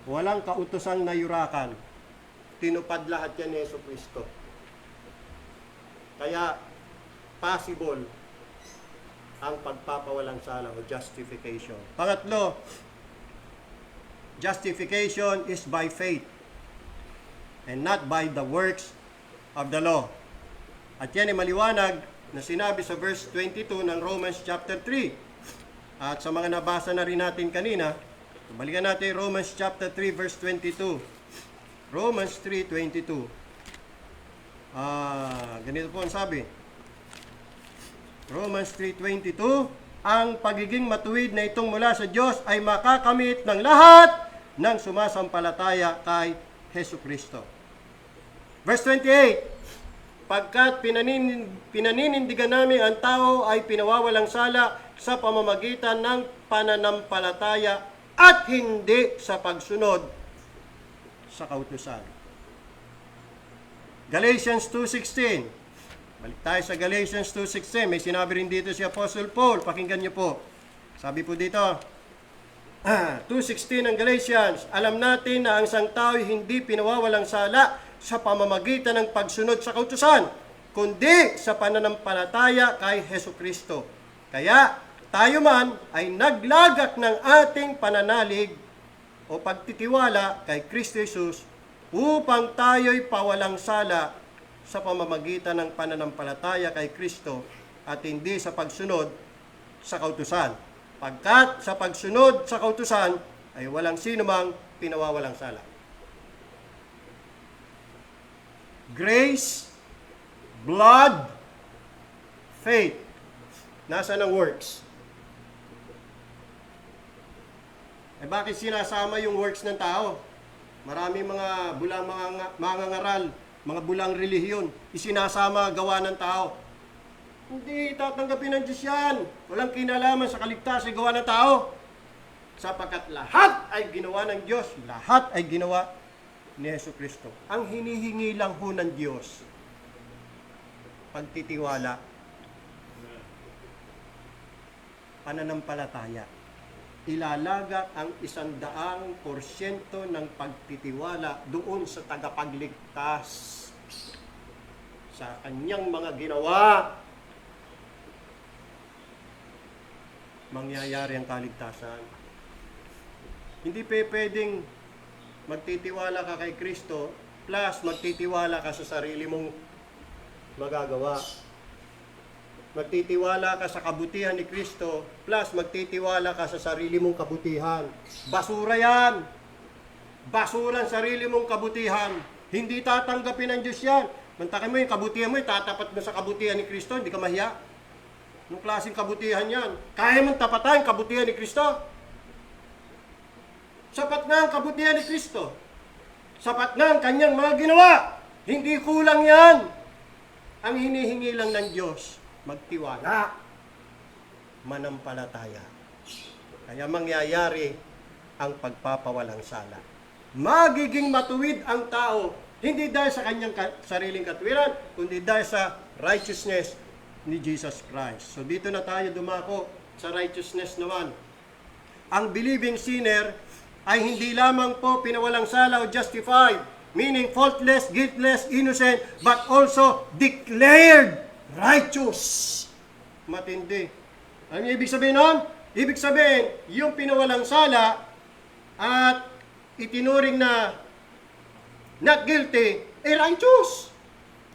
Walang kautosang nayurakan. Tinupad lahat yan ni Jesucristo. Kaya possible ang pagpapawalang sala o justification. Pangatlo, justification is by faith and not by the works of the law. At yan ay maliwanag na sinabi sa verse 22 ng Romans chapter 3. At sa mga nabasa na rin natin kanina, balikan natin Romans chapter 3 verse 22. Romans 3:22. Ganito po ang sabi. Romans 3:22, ang pagiging matuwid na itong mula sa Diyos ay makakamit ng lahat ng sumasampalataya kay Jesucristo. Verse 28, pagkat pinaninindigan namin ang tao ay pinawawalang sala sa pamamagitan ng pananampalataya at hindi sa pagsunod sa kautusan. Galatians 2:16. Balik tayo sa Galatians 2:16. May sinabi rin dito si Apostle Paul. Pakinggan niyo po. Sabi po dito, 2:16 ng Galatians, alam natin na ang isang tao hindi pinawawalang sala sa pamamagitan ng pagsunod sa kautusan, kundi sa pananampalataya kay Jesucristo. Kaya tayo man ay naglagak ng ating pananalig o pagtitiwala kay Kristo Jesus upang tayo'y pawalang sala sa pamamagitan ng pananampalataya kay Kristo at hindi sa pagsunod sa kautusan. Pagkat sa pagsunod sa kautusan ay walang sino mang pinawawalang sala. Grace, blood, faith. Nasaan ang works? Eh bakit sinasama yung works ng tao? Marami mga bulang mga ngaral, mga bulang relihiyon, isinasama gawa ng tao. Hindi tatanggapin ng Diyos yan. Walang kinalaman sa kaligtasan gawa ng tao. Sapagkat lahat ay ginawa ng Diyos. Lahat ay ginawa ni Jesucristo. Ang hinihingi lang ho ng Diyos, pagtitiwala, pananampalataya. Ilalaga ang 100% ng pagtitiwala doon sa tagapagligtas sa kanyang mga ginawa. Mangyayari ang kaligtasan. Hindi pwedeng magtitiwala ka kay Kristo plus magtitiwala ka sa sarili mong magagawa. Magtitiwala ka sa kabutihan ni Kristo plus magtitiwala ka sa sarili mong kabutihan. Basura yan. Basura ang sarili mong kabutihan. Hindi tatanggapin ng Diyos yan. Mantakin mo yung kabutihan mo, tatapat mo sa kabutihan ni Kristo, hindi ka mahiya. Anong klaseng kabutihan yan? Kaya mong tapatan ang kabutihan ni Kristo? Sapat na ang kabutihan ni Kristo. Sapat na ang kanyang mga ginawa. Hindi kulang yan. Ang hinihingi lang ng Diyos, magtiwala, manampalataya. Kaya mangyayari ang pagpapawalang sala. Magiging matuwid ang tao, hindi dahil sa kanyang sariling katuwiran, kundi dahil sa righteousness ni Jesus Christ. So dito na tayo dumako sa righteousness naman. Ang believing sinner ay hindi lamang po pinawalang sala o justified, meaning faultless, guiltless, innocent, but also declared righteous. Matindi. Ano yung ibig sabihin nun? Ibig sabihin, yung pinawalang sala at itinuring na not guilty, righteous.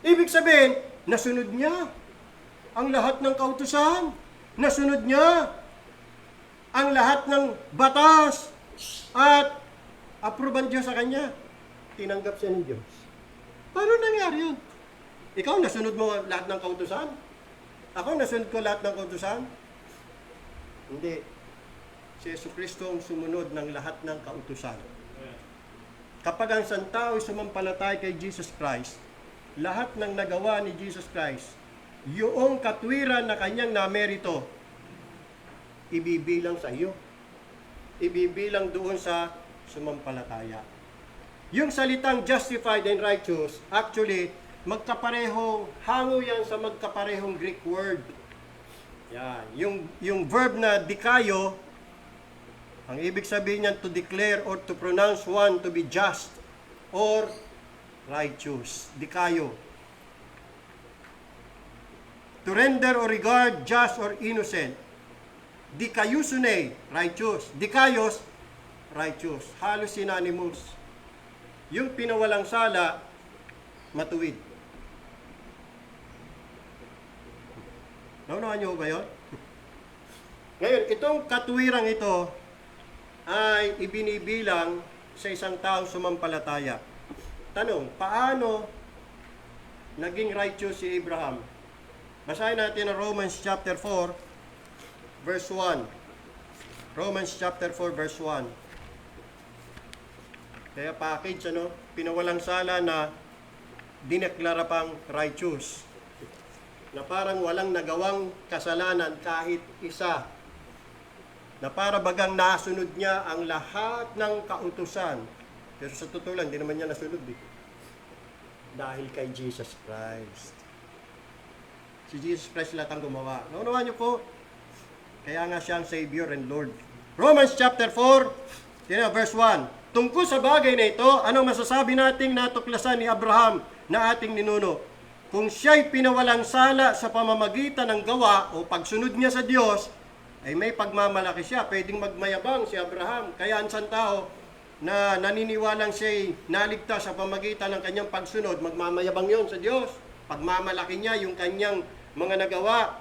Ibig sabihin, nasunod niya ang lahat ng kautusan. Nasunod niya ang lahat ng batas at aproban Diyos sa kanya. Tinanggap siya ng Diyos. Paano nangyari yun? Ikaw, nasunod mo lahat ng kautusan? Ako, nasunod ko lahat ng kautusan? Hindi. Si Jesucristo ang sumunod ng lahat ng kautusan. Kapag ang isang tao ay sumampalatay kay Jesus Christ, lahat ng nagawa ni Jesus Christ, yung katwiran na kanyang namerito, ibibilang sa iyo. Ibibilang doon sa sumampalataya. Yung salitang justified and righteous, actually, magkaparehong, hango yan sa magkaparehong Greek word. Yan. Yung verb na dikayo, ang ibig sabihin niyan to declare or to pronounce one to be just or righteous. Dikayo. To render or regard just or innocent. Dikaiosune, righteous. Dikaios, righteous. Halos synonymous. Yung pinawalang sala, matuwid. Naunahan niyo ba yun? Ngayon, itong katwirang ito ay ibinibilang sa isang taong sumampalataya. Tanong, paano naging righteous si Abraham? Basahin natin ang Romans chapter 4, verse 1. Romans chapter 4, verse 1. Kaya package, pinawalang sala na dineklara pang righteous. Na parang walang nagawang kasalanan kahit isa. Na para bagang nasunod niya ang lahat ng kautusan. Pero sa totoo lang, hindi naman niya nasunod. Dahil kay Jesus Christ. Si Jesus Christ lahat ang gumawa. Naunawaan niyo po, kaya nga siya ang Savior and Lord. Romans chapter 4, verse 1. Tungkol sa bagay na ito, anong masasabi nating natuklasan ni Abraham na ating ninuno? Kung siya'y pinawalang sala sa pamamagitan ng gawa o pagsunod niya sa Diyos, ay may pagmamalaki siya. Pwedeng magmayabang si Abraham. Kaya ang isang tao na naniniwalang siya'y naligtas sa pamamagitan ng kanyang pagsunod, magmamayabang yon sa Diyos. Pagmamalaki niya yung kanyang mga nagawa.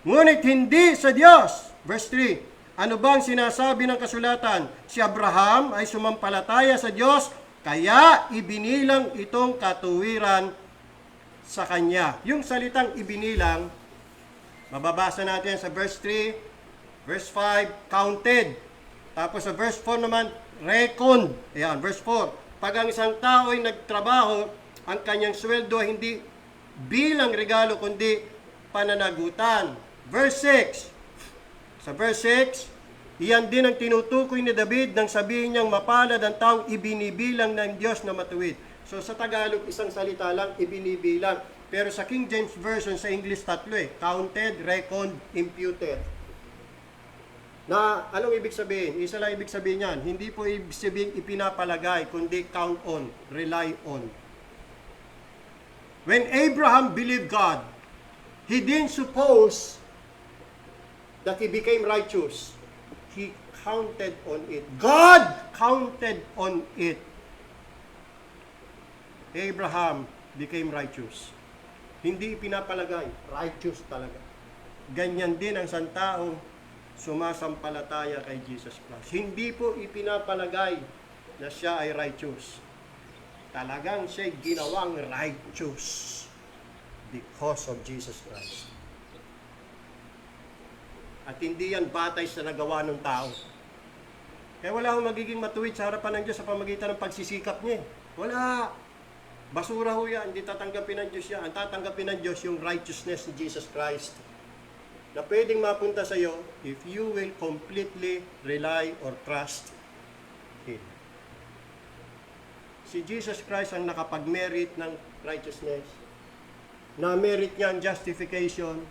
Ngunit hindi sa Diyos. Verse 3, ano bang sinasabi ng kasulatan? Si Abraham ay sumampalataya sa Diyos, kaya ibinilang itong katuwiran sa kanya. Yung salitang ibinilang, mababasa natin sa verse 3, verse 5, counted. Tapos sa verse 4 naman, reckoned. Ayan, verse 4. Pag ang isang tao ay nagtrabaho, ang kanyang sweldo ay hindi bilang regalo, kundi pananagutan. Verse 6. Sa verse 6, iyan din ang tinutukoy ni David nang sabihin niyang mapalad ang taong ibinibilang ng Diyos na matuwid. So sa Tagalog, isang salita lang, ibinibilang. Pero sa King James Version, sa English, tatlo counted, reckoned, imputed. Na, anong ibig sabihin? Isa lang ibig sabihin yan. Hindi po ibig sabihin ipinapalagay, kundi count on, rely on. When Abraham believed God, he didn't suppose that he became righteous. He counted on it. God counted on it. Abraham became righteous. Hindi ipinapalagay, righteous talaga. Ganyan din ang isang taong sumasampalataya kay Jesus Christ. Hindi po ipinapalagay na siya ay righteous. Talagang siya ginawang righteous because of Jesus Christ. At hindi yan batay sa nagawa ng tao. Kaya wala akong magiging matuwid sa harapan ng Diyos sa pamagitan ng pagsisikap niya. Wala. Basura ho yan. Hindi tatanggapin ng Diyos yan. Ang tatanggapin ng Diyos yung righteousness ni Jesus Christ. Na pwedeng mapunta sa iyo if you will completely rely or trust Him. Si Jesus Christ ang nakapag-merit ng righteousness. Na-merit niya ang justification.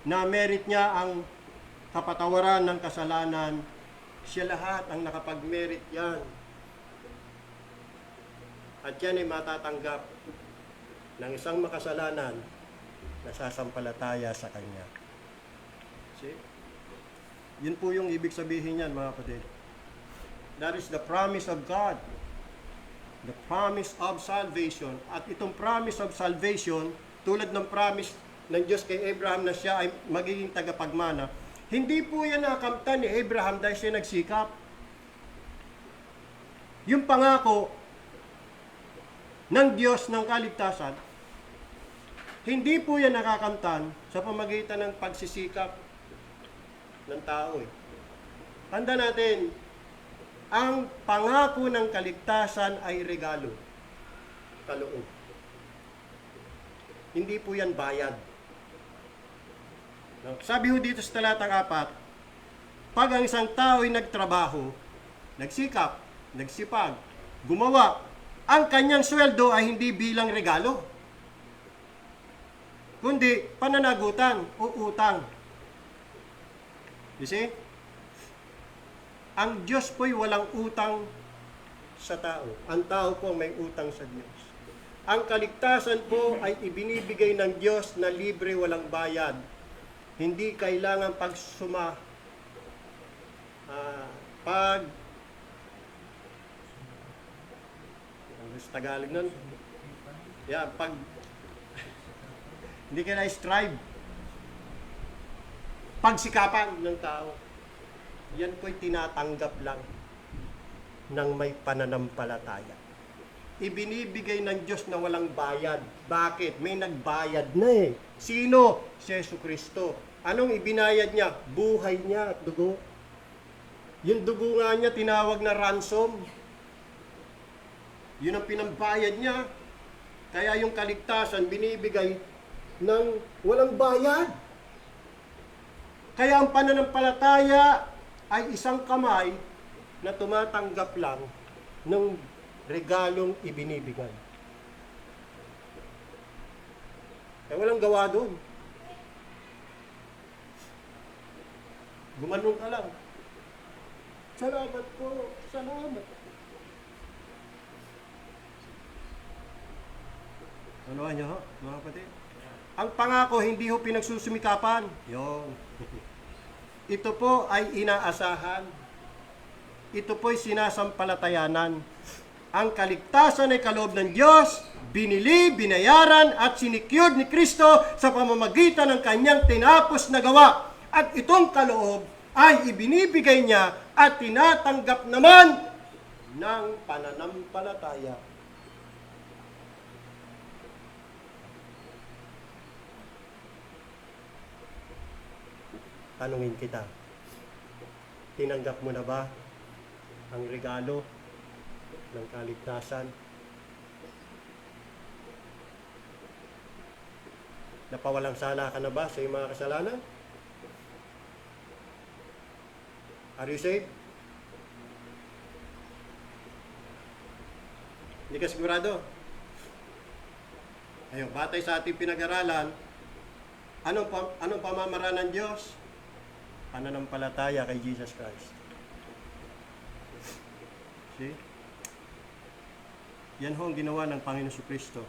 Na-merit niya ang kapatawaran ng kasalanan. Siya lahat ang nakapag-merit yan. At yan ay matatanggap ng isang makasalanan na sasampalataya sa Kanya. See? Yun po yung ibig sabihin yan, mga kapatid. That is the promise of God. The promise of salvation. At itong promise of salvation, tulad ng promise ng Diyos kay Abraham na siya ay magiging tagapagmana, hindi po yan nakamtan ni Abraham dahil siya nagsikap. Yung pangako ng Diyos ng kaligtasan, hindi po yan nakakamtan sa pamagitan ng pagsisikap ng tao. Tanda natin, ang pangako ng kaligtasan ay regalo, kaloob. Hindi po yan bayad. Sabi ho dito sa talatang 4, pag ang isang tao ay nagtrabaho, nagsikap, nagsipag, gumawa, ang kanyang sweldo ay hindi bilang regalo, kundi pananagutan o utang. You see? Ang Diyos po'y walang utang sa tao. Ang tao po may utang sa Diyos. Ang kaligtasan po ay ibinibigay ng Diyos na libre, walang bayad. Hindi kailangan Tagalog nun? Yeah, hindi kailangan strive. Pagsikapan ng tao. Yan po'y tinatanggap lang ng may pananampalataya. Ibinibigay ng Diyos na walang bayad. Bakit? May nagbayad na Sino? Si Jesucristo. Anong ibinayad niya? Buhay niya at dugo. Yung dugo nga niya tinawag na ransom. Yun ang pinambayad niya. Kaya yung kaligtasan binibigay ng walang bayad. Kaya ang pananampalataya ay isang kamay na tumatanggap lang ng regalong ibinibigay. Kaya walang gawa doon. Gumanong ka lang. Salamat po. Salamat. Ano niyo ho, mga kapatid? Ang pangako hindi ho pinagsusumikapan. Yun. Ito po ay inaasahan. Ito po'y sinasampalatayanan. Ang kaligtasan ay kaloob ng Diyos binili, binayaran at sinikyod ni Kristo sa pamamagitan ng kanyang tinapos na gawa. At itong kaloob ay ibinibigay niya at tinatanggap naman ng pananampalataya. Tanungin kita, tinanggap mo na ba ang regalo ng kaligtasan? Napawalang sala ka na ba sa iyong mga kasalanan? Are you saved? Hindi ka sigurado? Ayun, batay sa ating pinag-aralan, anong pamamaraan ng Diyos? Pananampalataya kay Jesus Christ. See? Yan ho ang ginawa ng Panginoon Kristo.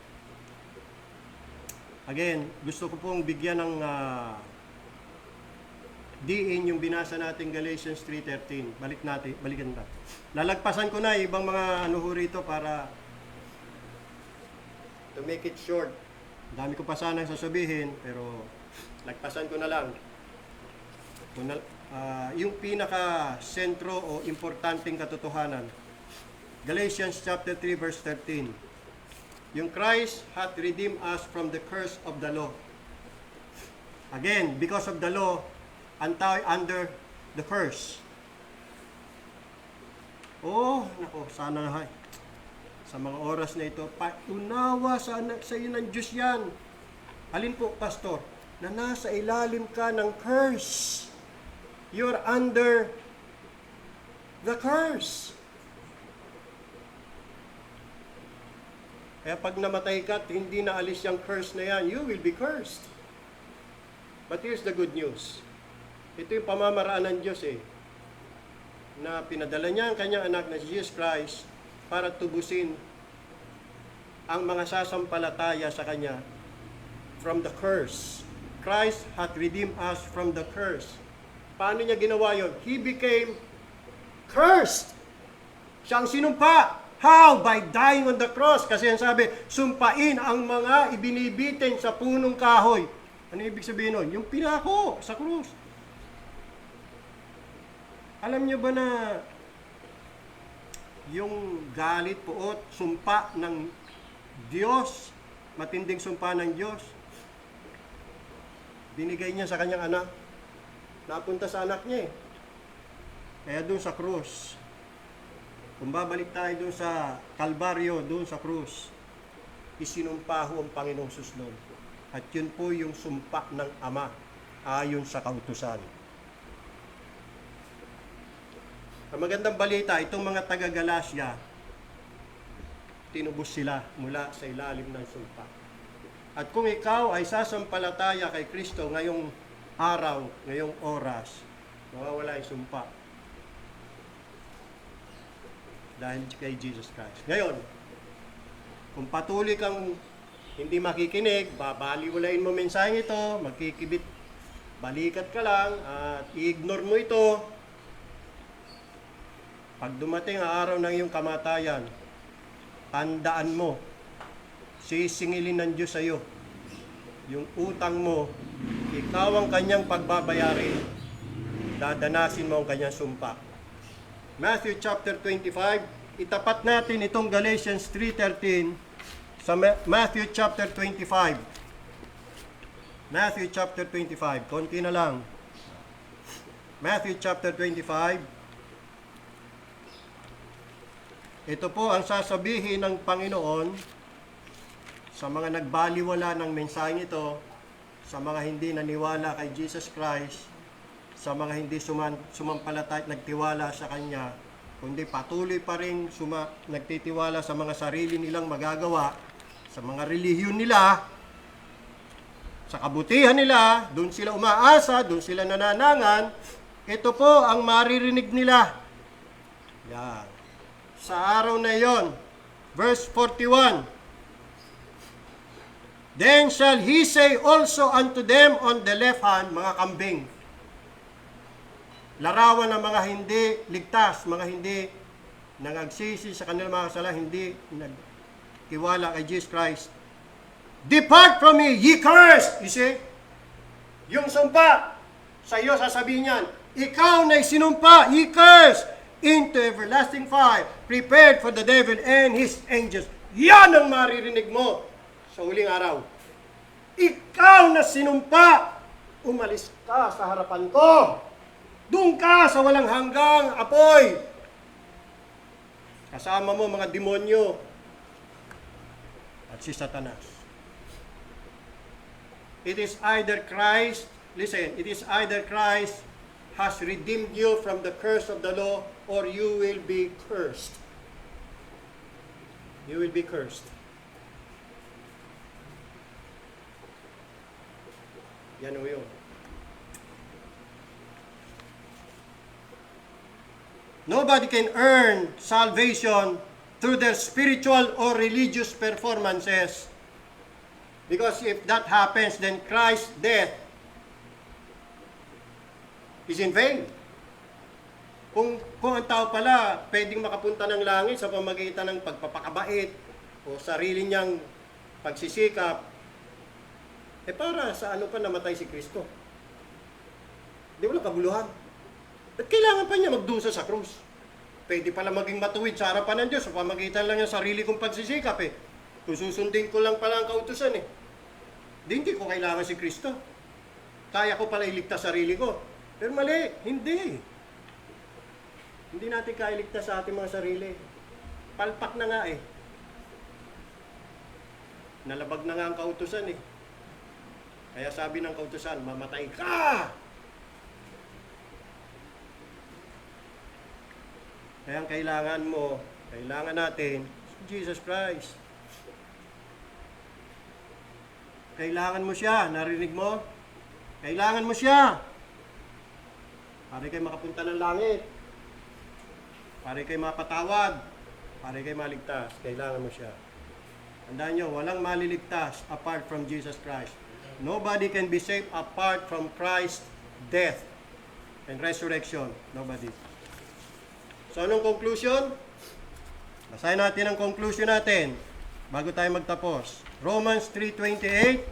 Again, gusto ko pong bigyan ng diin yung binasa natin Galatians 3:13. Balikan na. Lalagpasan ko na ibang mga ano ho rito para to make it short. Dami ko pa sanang sasabihin, pero lagpasan ko na lang. Yung pinaka-sentro o importanteng katotohanan. Galatians chapter 3 verse 13. Yung Christ hath redeemed us from the curse of the law. Again, because of the law, ang tao ay under the curse. Oh, nako, sana nga. Sa mga oras na ito, unawa sa iyo ng Diyos yan. Alin po, Pastor? Na nasa ilalim ka ng curse. You're under the curse. Kaya pag namatay ka at hindi naalis yung curse na yan, you will be cursed. But here's the good news. Ito yung pamamaraan ng Diyos na pinadala niya ang kanyang anak na si Jesus Christ para tubusin ang mga sasampalataya sa kanya from the curse. Christ hath redeemed us from the curse. Paano niya ginawa yon? He became cursed. Siyang sinumpa. How? By dying on the cross. Kasi yan sabi, sumpain ang mga ibinibitin sa punong kahoy. Ano ibig sabihin nun? Yung pinako sa krus. Alam niyo ba na yung galit, puot, sumpa ng Diyos, matinding sumpa ng Diyos, binigay niya sa kanyang anak. Napunta sa anak niya Kaya doon sa krus, kung babalik tayo doon sa Kalbaryo, doon sa krus, isinumpa ho ang Panginoong Hesus doon. At yun po yung sumpa ng Ama ayon sa kautusan. Ang magandang balita, itong mga taga-Galasya, tinubos sila mula sa ilalim ng sumpa. At kung ikaw ay sasampalataya kay Kristo ngayong araw, ngayong oras, mawawala yung sumpa. Dahil kay Jesus Christ. Ngayon, kung patuloy kang hindi makikinig, babaliwalain mo mensaheng ito, magkikibit, balikat ka lang, at i-ignore mo ito, pag dumating ang araw ng iyong kamatayan, tandaan mo, sisingilin ng Diyos sa iyo. Yung utang mo, ikaw ang kanyang pagbabayarin, dadanasin mo ang kanyang sumpa. Matthew chapter 25, itapat natin itong Galatians 3:13 sa Matthew chapter 25. Matthew chapter 25, konti na lang. Matthew chapter 25. Ito po ang sasabihin ng Panginoon sa mga nagbaliwala ng mensaheng ito, sa mga hindi naniwala kay Jesus Christ, sa mga hindi sumampalataya, nagtiwala sa Kanya, kundi patuloy pa rin nagtitiwala sa mga sarili nilang magagawa, sa mga relihiyon nila, sa kabutihan nila, doon sila umaasa, doon sila nananangan, ito po ang maririnig nila. Yan. Sa araw na yon, verse 41, Then shall he say also unto them on the left hand, mga kambing, larawan ng mga hindi ligtas, mga hindi nangagsisi sa kanilang mga kasalanan, hindi tiwala kay Jesus Christ. Depart from me, ye cursed! You see? Yung sumpa, sa iyo sasabihin niyan, ikaw na sinumpa, ye cursed, into everlasting fire, prepared for the devil and his angels. Yan ang maririnig mo sa huling araw. Ikaw na sinumpa, umalis ka sa harapan ko. Doon ka sa walang hanggang apoy. Kasama mo mga demonyo at si Satanas. It is either Christ, listen, it is either Christ has redeemed you from the curse of the law or you will be cursed. You will be cursed. Yan o yun. Nobody can earn salvation through their spiritual or religious performances. Because if that happens, then Christ's death is in vain. Kung ang tao pala pwedeng makapunta ng langit sa pamamagitan ng pagpapakabait o sarili niyang pagsisikap, para sa ano pa namatay si Kristo? Di wala kabuluhan. At kailangan pa niya magdusa sa krus. Pwede pala maging matuwid sa harapan ng Diyos sa pamamagitan lang ng sarili kong pagsisikap Kung susundin ko lang pala ang kautusan hindi ko kailangan si Kristo. Kaya ko pala iligtas sarili ko. Pero mali, hindi. Hindi natin kaya iligtas sa ating mga sarili. Palpak na nga Nalabag na nga ang kautusan Kaya sabi ng kautusan, mamatay ka! Kaya ang kailangan natin, Jesus Christ. Kailangan mo siya, narinig mo? Kailangan mo siya. Para kayo makapunta ng langit. Para kayo mapatawad. Para kayo maligtas. Kailangan mo siya. Tandaan nyo, walang maliligtas apart from Jesus Christ. Nobody can be saved apart from Christ's death and resurrection. Nobody. So, anong conclusion? Basahin natin ang conclusion natin bago tayo magtapos. Romans 3:28.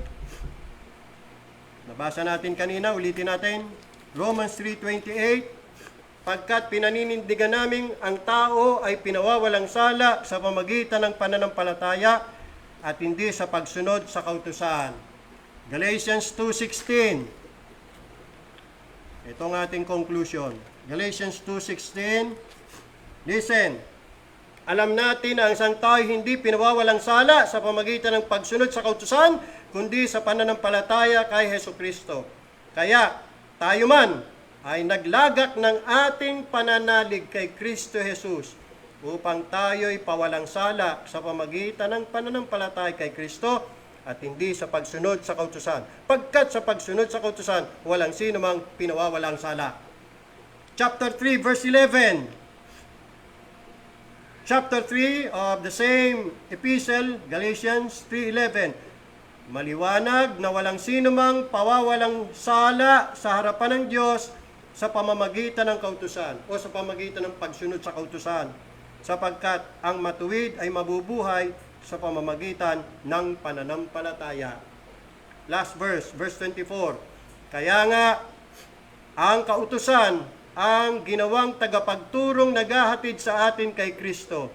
Nabasa natin kanina, ulitin natin. Romans 3:28. Pagkat pinaninindigan namin ang tao ay pinawawalang sala sa pamamagitan ng pananampalataya at hindi sa pagsunod sa kautusan. Galatians 2:16. Ito ang ating conclusion. Galatians 2:16. Listen. Alam natin na ang isang tao hindi pinawawalang sala sa pamamagitan ng pagsunod sa kautusan, kundi sa pananampalataya kay Hesukristo. Kaya, tayo man ay naglagak ng ating pananalig kay Kristo Jesus upang tayo'y pawalang sala sa pamamagitan ng pananampalataya kay Kristo at hindi sa pagsunod sa kautusan. Pagkat sa pagsunod sa kautusan, walang sino mang pinawawalang sala. Chapter 3, verse 11. Chapter 3 of the same epistle, Galatians 3:11. Maliwanag na walang sino mang pawawalang sala sa harapan ng Diyos sa pamamagitan ng kautusan o sa pamamagitan ng pagsunod sa kautusan, sapagkat ang matuwid ay mabubuhay sa pamamagitan ng pananampalataya. Last verse, verse 24. Kaya nga, ang kautusan ang ginawang tagapagturong naghahatid sa atin kay Kristo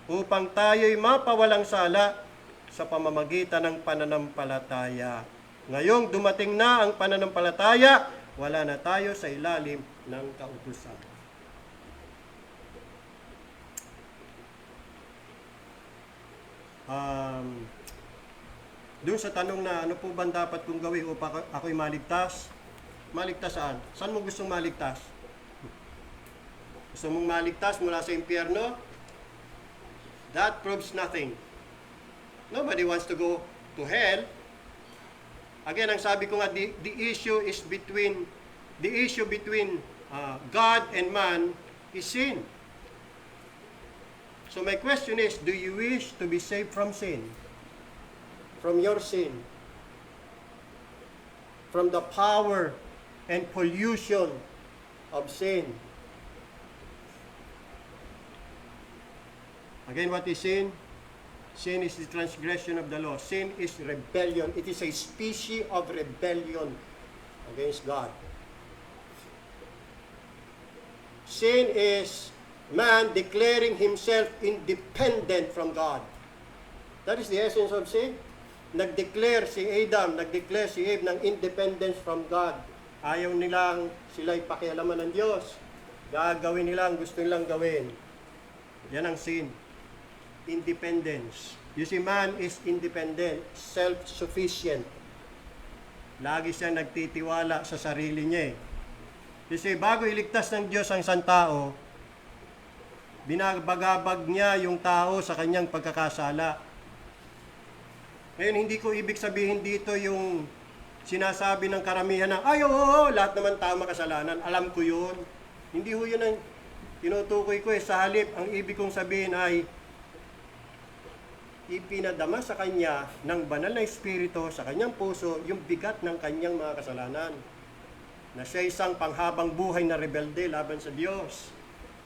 upang tayo'y mapawalang sala sa pamamagitan ng pananampalataya. Ngayong dumating na ang pananampalataya, wala na tayo sa ilalim ng kautusan. Doon sa tanong na ano po ba dapat kong gawin upang ako'y maligtas? Maligtas saan? Saan mo gustong maligtas? Gusto mong maligtas mula sa impyerno? That proves nothing. Nobody wants to go to hell. Again, ang sabi ko nga, the issue between God and man is sin. So my question is, do you wish to be saved from sin? From your sin? From the power and pollution of sin? Again, what is sin? Sin is the transgression of the law. Sin is rebellion. It is a species of rebellion against God. Sin is man declaring himself independent from God. That is the essence of sin. Nag-declare si Adam, nag-declare si Eve ng independence from God. Ayaw nilang sila'y pakialaman ng Diyos. Gagawin nila ang gusto nilang gawin. Yan ang sin. Independence. You see, man is independent, self-sufficient. Lagi siyang nagtitiwala sa sarili niya. You see, bago iligtas ng Diyos ang isang tao, binabagabag niya yung tao sa kanyang pagkakasala. Ngayon, hindi ko ibig sabihin dito yung sinasabi ng karamihan na, ay, oo, lahat naman tao makasalanan. Alam ko yun. Hindi ho yun ang tinutukoy ko. Sa halip, ang ibig kong sabihin ay, ipinadama sa kanya ng banal na espiritu sa kanyang puso yung bigat ng kanyang mga kasalanan. Na siya isang panghabang buhay na rebelde laban sa Diyos.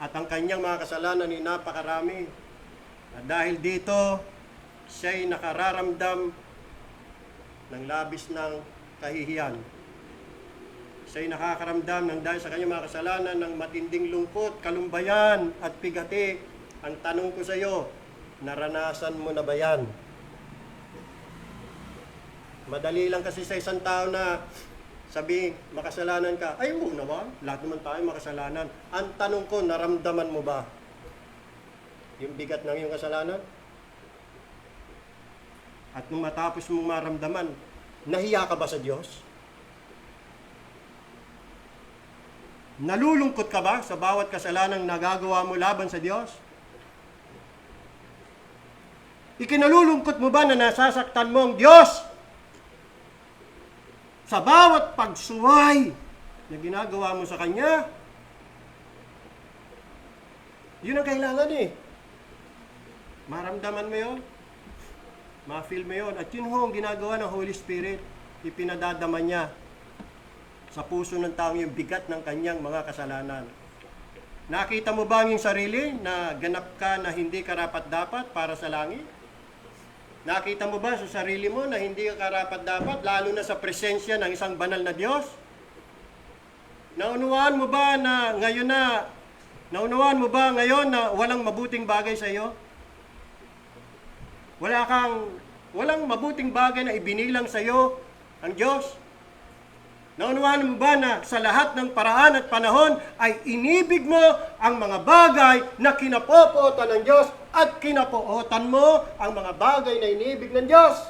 At ang kanyang mga kasalanan ay napakarami. At dahil dito, siya'y nakararamdam ng labis ng kahihiyan. Siya'y nakakaramdam ng dahil sa kanyang mga kasalanan ng matinding lungkot, kalumbayan at pigati. Ang tanong ko sa iyo, naranasan mo na ba yan? Madali lang kasi sa isang tao na sabi, makasalanan ka. Ay, oo naman, lahat naman tayo makasalanan. Ang tanong ko, naramdaman mo ba yung bigat ng iyong kasalanan? At nung matapos mong maramdaman, nahiya ka ba sa Diyos? Nalulungkot ka ba sa bawat kasalanang nagagawa mo laban sa Diyos? Ikinalulungkot mo ba na nasasaktan mo ang Diyos? Sa bawat pagsuway na ginagawa mo sa Kanya? Yun ang kailangan eh. Maramdaman mo yun. Ma-feel mo yun. At yun ho ang ginagawa ng Holy Spirit. Ipinadadama niya sa puso ng taong yung bigat ng kanyang mga kasalanan. Nakita mo ba ang iyong sarili na ganap ka na hindi karapat-dapat para sa langit? Nakita mo ba sa sarili mo na hindi ka karapat-dapat, lalo na sa presensya ng isang banal na Diyos? Naunawaan mo ba ngayon na walang mabuting bagay sa iyo? Walang mabuting bagay na ibinilang sa iyo ang Diyos? Naunawaan mo ba na sa lahat ng paraan at panahon ay inibig mo ang mga bagay na kinapopootan ng Diyos at kinapootan mo ang mga bagay na inibig ng Diyos?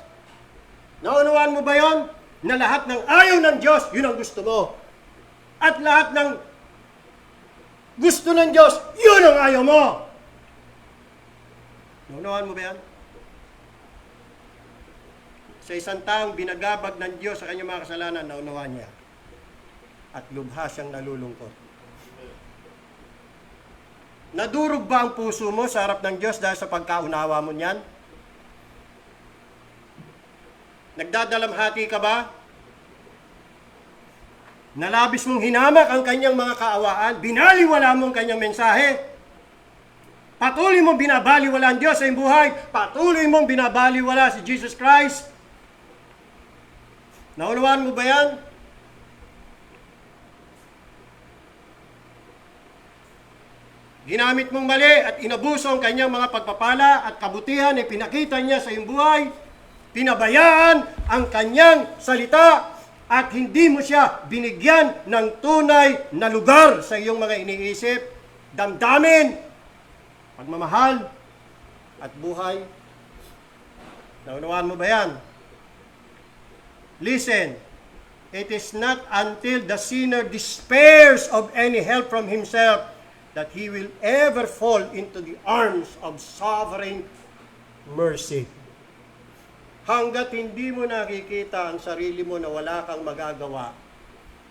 Naunawaan mo ba yon? Na lahat ng ayaw ng Diyos, yun ang gusto mo. At lahat ng gusto ng Diyos, yun ang ayaw mo. Naunawaan mo ba yan? Sa isang taong binagabag ng Diyos sa kanyang mga kasalanan, naunawaan niya. At lubha siyang nalulungkot. Nadurog ba ang puso mo sa harap ng Diyos dahil sa pagkaunawa mo niyan? Nagdadalamhati ka ba? Nalabis mong hinamak ang kanyang mga kaawaan? Binaliwala mo ang kanyang mensahe? Patuloy mong binabaliwala ang Diyos sa iyong buhay? Patuloy mong binabaliwala si Jesus Christ? Naunawaan mo ba yan? Ginamit mong mali at inabuso ang kanyang mga pagpapala at kabutihan ay pinakita niya sa iyong buhay. Pinabayaan ang kanyang salita at hindi mo siya binigyan ng tunay na lugar sa iyong mga iniisip, damdamin, pagmamahal at buhay. Naunawaan mo ba yan? Listen, it is not until the sinner despairs of any help from himself that he will ever fall into the arms of sovereign mercy. Hanggat hindi mo nakikita ang sarili mo na wala kang magagawa,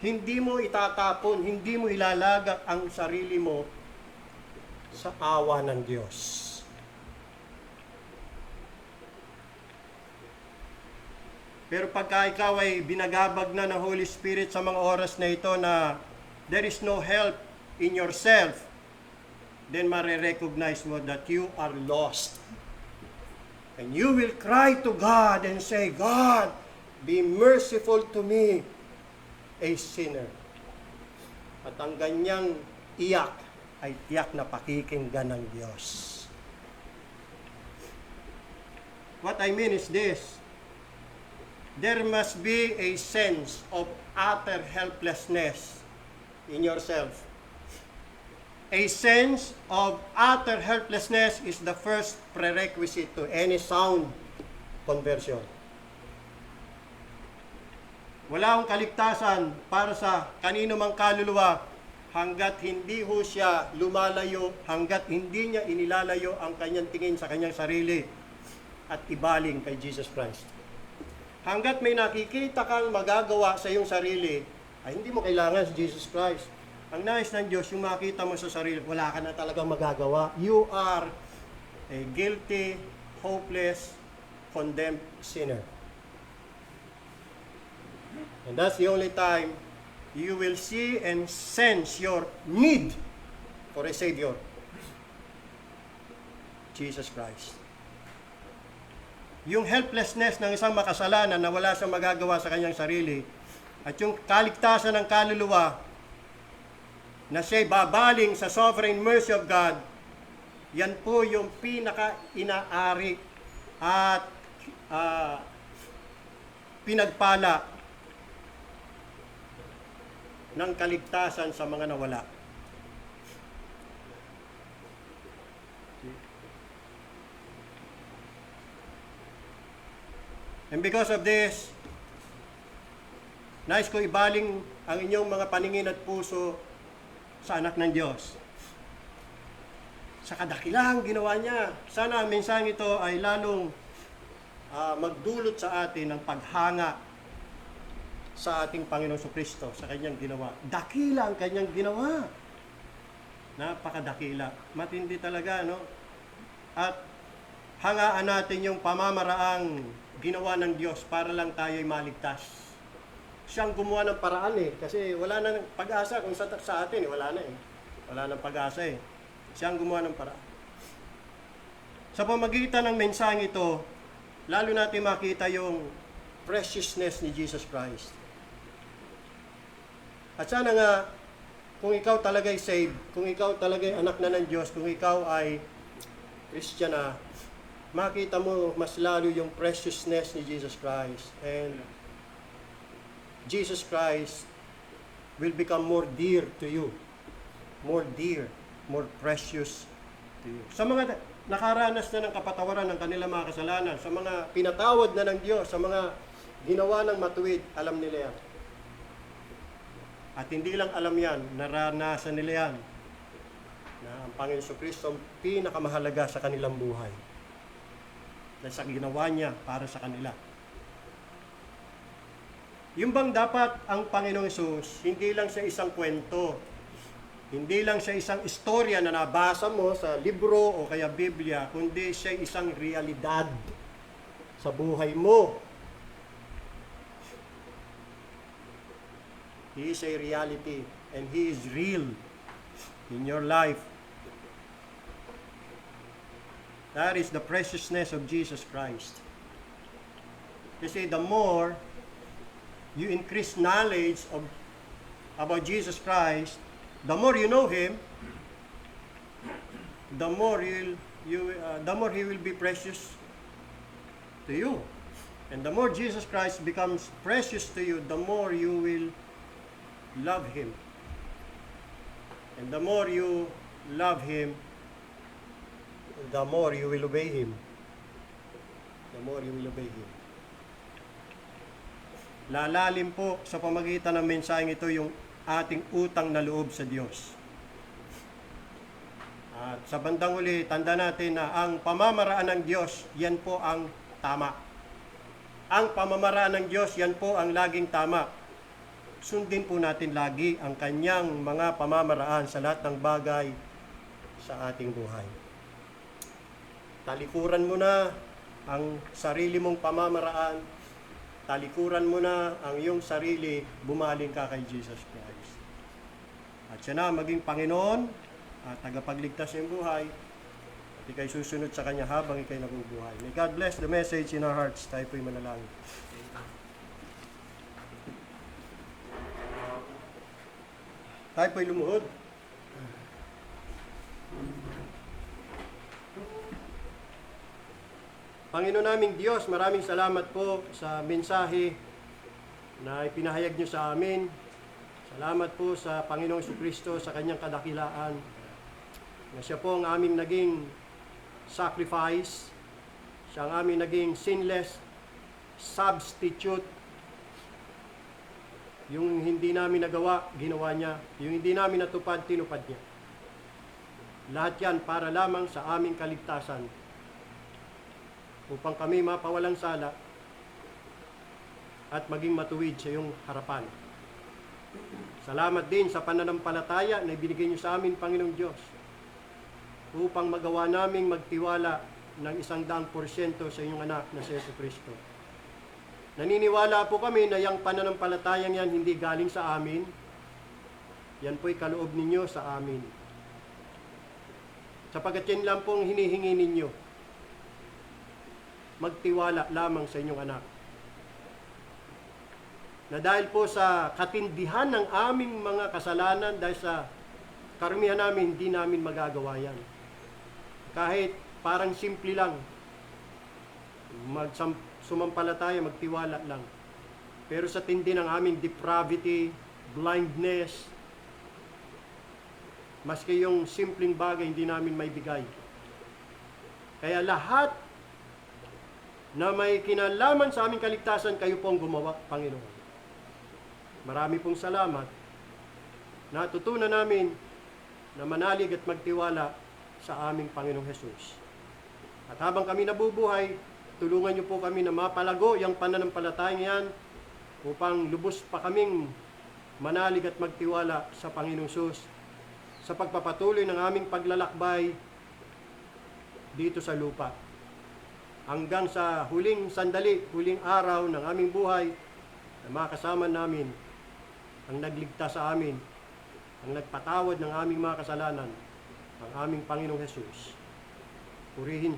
hindi mo itatapon, hindi mo ilalagak ang sarili mo sa awa ng Diyos. Pero pagka ikaw ay binagabag na ng Holy Spirit sa mga oras na ito na there is no help in yourself, then marirecognize mo that you are lost. And you will cry to God and say, God, be merciful to me, a sinner. At ang ganyang iyak ay tiyak na pakikinggan ng Diyos. What I mean is this: there must be a sense of utter helplessness in yourself. A sense of utter helplessness is the first prerequisite to any sound conversion. Wala akong kaligtasan para sa kanino mang kaluluwa hanggat hindi ho siya lumalayo, hanggat hindi niya inilalayo ang kanyang tingin sa kanyang sarili at ibaling kay Jesus Christ. Hanggat may nakikita kang magagawa sa iyong sarili, ay hindi mo kailangan si Jesus Christ. Ang nais ng Diyos, yung makita mo sa sarili, wala ka na talagang magagawa. You are a guilty, hopeless, condemned sinner. And that's the only time you will see and sense your need for a Savior. Jesus Christ. Yung helplessness ng isang makasalanan na wala siyang magagawa sa kanyang sarili, at yung kaligtasan ng kaluluwa na siya'y babaling sa sovereign mercy of God, yan po yung pinaka-inaari at pinagpala ng kaligtasan sa mga nawala. And because of this, nais ko ibaling ang inyong mga paningin at puso sa anak ng Diyos. Sa kadakilang ginawa niya. Sana ang mensaheng ito ay lalong magdulot sa atin ng paghanga sa ating Panginoong Kristo, sa kanyang ginawa. Dakila ang kanyang ginawa. Napakadakila. Matindi talaga, no? At hangaan natin yung pamamaraang ginawa ng Diyos para lang tayo'y maligtas. Siyang gumawa ng paraan kasi wala na pag-asa kung sa atin wala na Wala nang pag-asa Siyang gumawa ng paraan. Sa pamagitan ng mensaheng ito, lalo natin makita yung preciousness ni Jesus Christ. At sana nga, kung ikaw talaga'y saved, kung ikaw talaga'y anak na ng Diyos, kung ikaw ay Christian na, makita mo mas lalo yung preciousness ni Jesus Christ. And Jesus Christ will become more dear to you. More dear, more precious to you. Sa mga nakaranas na ng kapatawaran ng kanilang mga kasalanan, sa mga pinatawad na ng Diyos, sa mga ginawa ng matuwid, alam nila yan. At hindi lang alam yan, naranasan nila yan, na ang Panginoon Kristo ang pinakamahalaga sa kanilang buhay. Dahil sa ginawa niya para sa kanila. Yung bang dapat ang Panginoong Hesus, hindi lang sa isang kwento, hindi lang sa isang istorya na nabasa mo sa libro o kaya Biblia, kundi siya isang realidad sa buhay mo. He is a reality and He is real in your life. That is the preciousness of Jesus Christ. Kasi the more you increase knowledge about Jesus Christ, the more you know Him, the more He will be precious to you. And the more Jesus Christ becomes precious to you, the more you will love Him. And the more you love Him, the more you will obey Him. The more you will obey Him. Lalalim po sa pamagitan ng mensaheng ito yung ating utang na loob sa Diyos. At sa bandang uli, tanda natin na ang pamamaraan ng Diyos, yan po ang tama. Ang pamamaraan ng Diyos, yan po ang laging tama. Sundin po natin lagi ang kanyang mga pamamaraan sa lahat ng bagay sa ating buhay. Talikuran mo na ang sarili mong pamamaraan. Talikuran mo na ang iyong sarili, bumaling ka kay Jesus Christ. At siya na maging Panginoon at tagapagligtas ng buhay. ikay susunod sa Kanya habang ikay nabubuhay. May God bless the message in our hearts. Tayo po'y manalangin. Tayo po'y lumuhod. Panginoon naming Diyos, maraming salamat po sa mensahe na ipinahayag niyo sa amin. Salamat po sa Panginoong Jesucristo sa kanyang kadakilaan, na siya po ang aming naging sacrifice, siya ang aming naging sinless substitute. Yung hindi namin nagawa, ginawa niya. Yung hindi namin natupad, tinupad niya. Lahat yan para lamang sa aming kaligtasan, upang kami mapawalang sala at maging matuwid sa iyong harapan. Salamat din sa pananampalataya na ibinigay niyo sa amin, Panginoong Diyos, upang magawa naming magtiwala ng 100% sa inyong anak na si Jesucristo. Naniniwala po kami na yung pananampalatayang yan hindi galing sa amin. Yan po'y kaloob ninyo sa amin. Sapagkat yan lang pong hinihingi ninyo. Magtiwala lamang sa inyong anak. Na dahil po sa katindihan ng aming mga kasalanan, dahil sa karumihan namin, hindi namin magagawa yan. Kahit parang simple lang, sumampalataya, magtiwala lang. Pero sa tindi ng aming depravity, blindness, maski yung simpleng bagay hindi namin maibigay. Kaya lahat na may kinalaman sa aming kaligtasan, kayo pong gumawa, Panginoon. Marami pong salamat. Natutunan namin na manalig at magtiwala sa aming Panginoong Hesus. At habang kami nabubuhay, tulungan niyo po kami na mapalago yung pananampalatayang yan upang lubos pa kaming manalig at magtiwala sa Panginoong Hesus sa pagpapatuloy ng aming paglalakbay dito sa lupa. Hanggang sa huling sandali, huling araw ng aming buhay, na makasama namin ang nagligtas sa amin, ang nagpatawad ng aming mga kasalanan, ang aming Panginoong Hesus. Purihin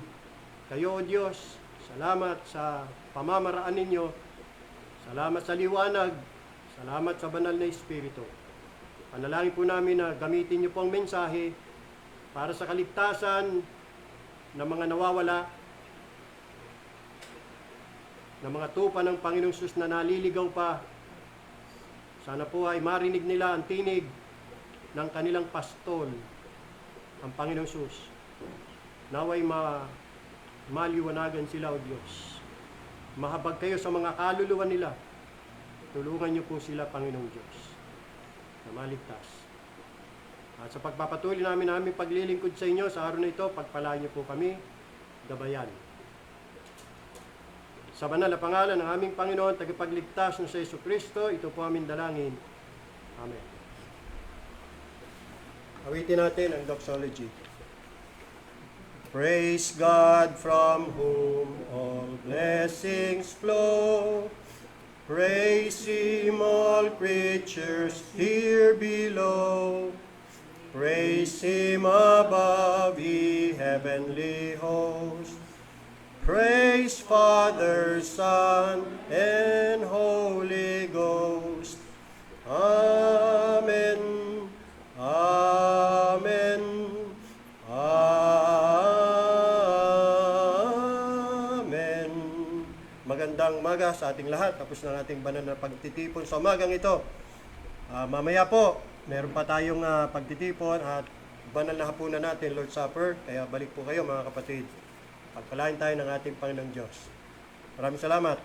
kayo, O Diyos. Salamat sa pamamaraan ninyo. Salamat sa liwanag. Salamat sa banal na Espiritu. Panalangin po namin na gamitin niyo po ang mensahe para sa kaligtasan ng mga nawawala, ng mga tupa ng Panginoong Hesus na naliligaw pa. Sana po ay marinig nila ang tinig ng kanilang pastol, ang Panginoong Hesus. Naway maliwanagan sila, O Diyos. Mahabag kayo sa mga kaluluwa nila. Tulungan niyo po sila, Panginoong Diyos, na maligtas. At sa pagpapatuloy namin paglilingkod sa inyo sa araw na ito, pagpalain niyo po kami, gabayan. Sa banal na pangalan ng aming Panginoon, tagapagligtas ng sa Jesucristo, ito po aming dalangin. Amen. Awitin natin ang doxology. Praise God from whom all blessings flow. Praise Him, all creatures here below. Praise Him above, ye heavenly hosts. Praise Father, Son, and Holy Ghost. Amen. Amen. Amen. Magandang umaga sa ating lahat. Tapos na ating banal na pagtitipon sa umagang ito. Mamaya po, meron pa tayong pagtitipon at banal na hapunan natin, Lord's Supper. Kaya balik po kayo, mga kapatid. Pagpalain tayo ng ating Panginoong Diyos. Maraming salamat.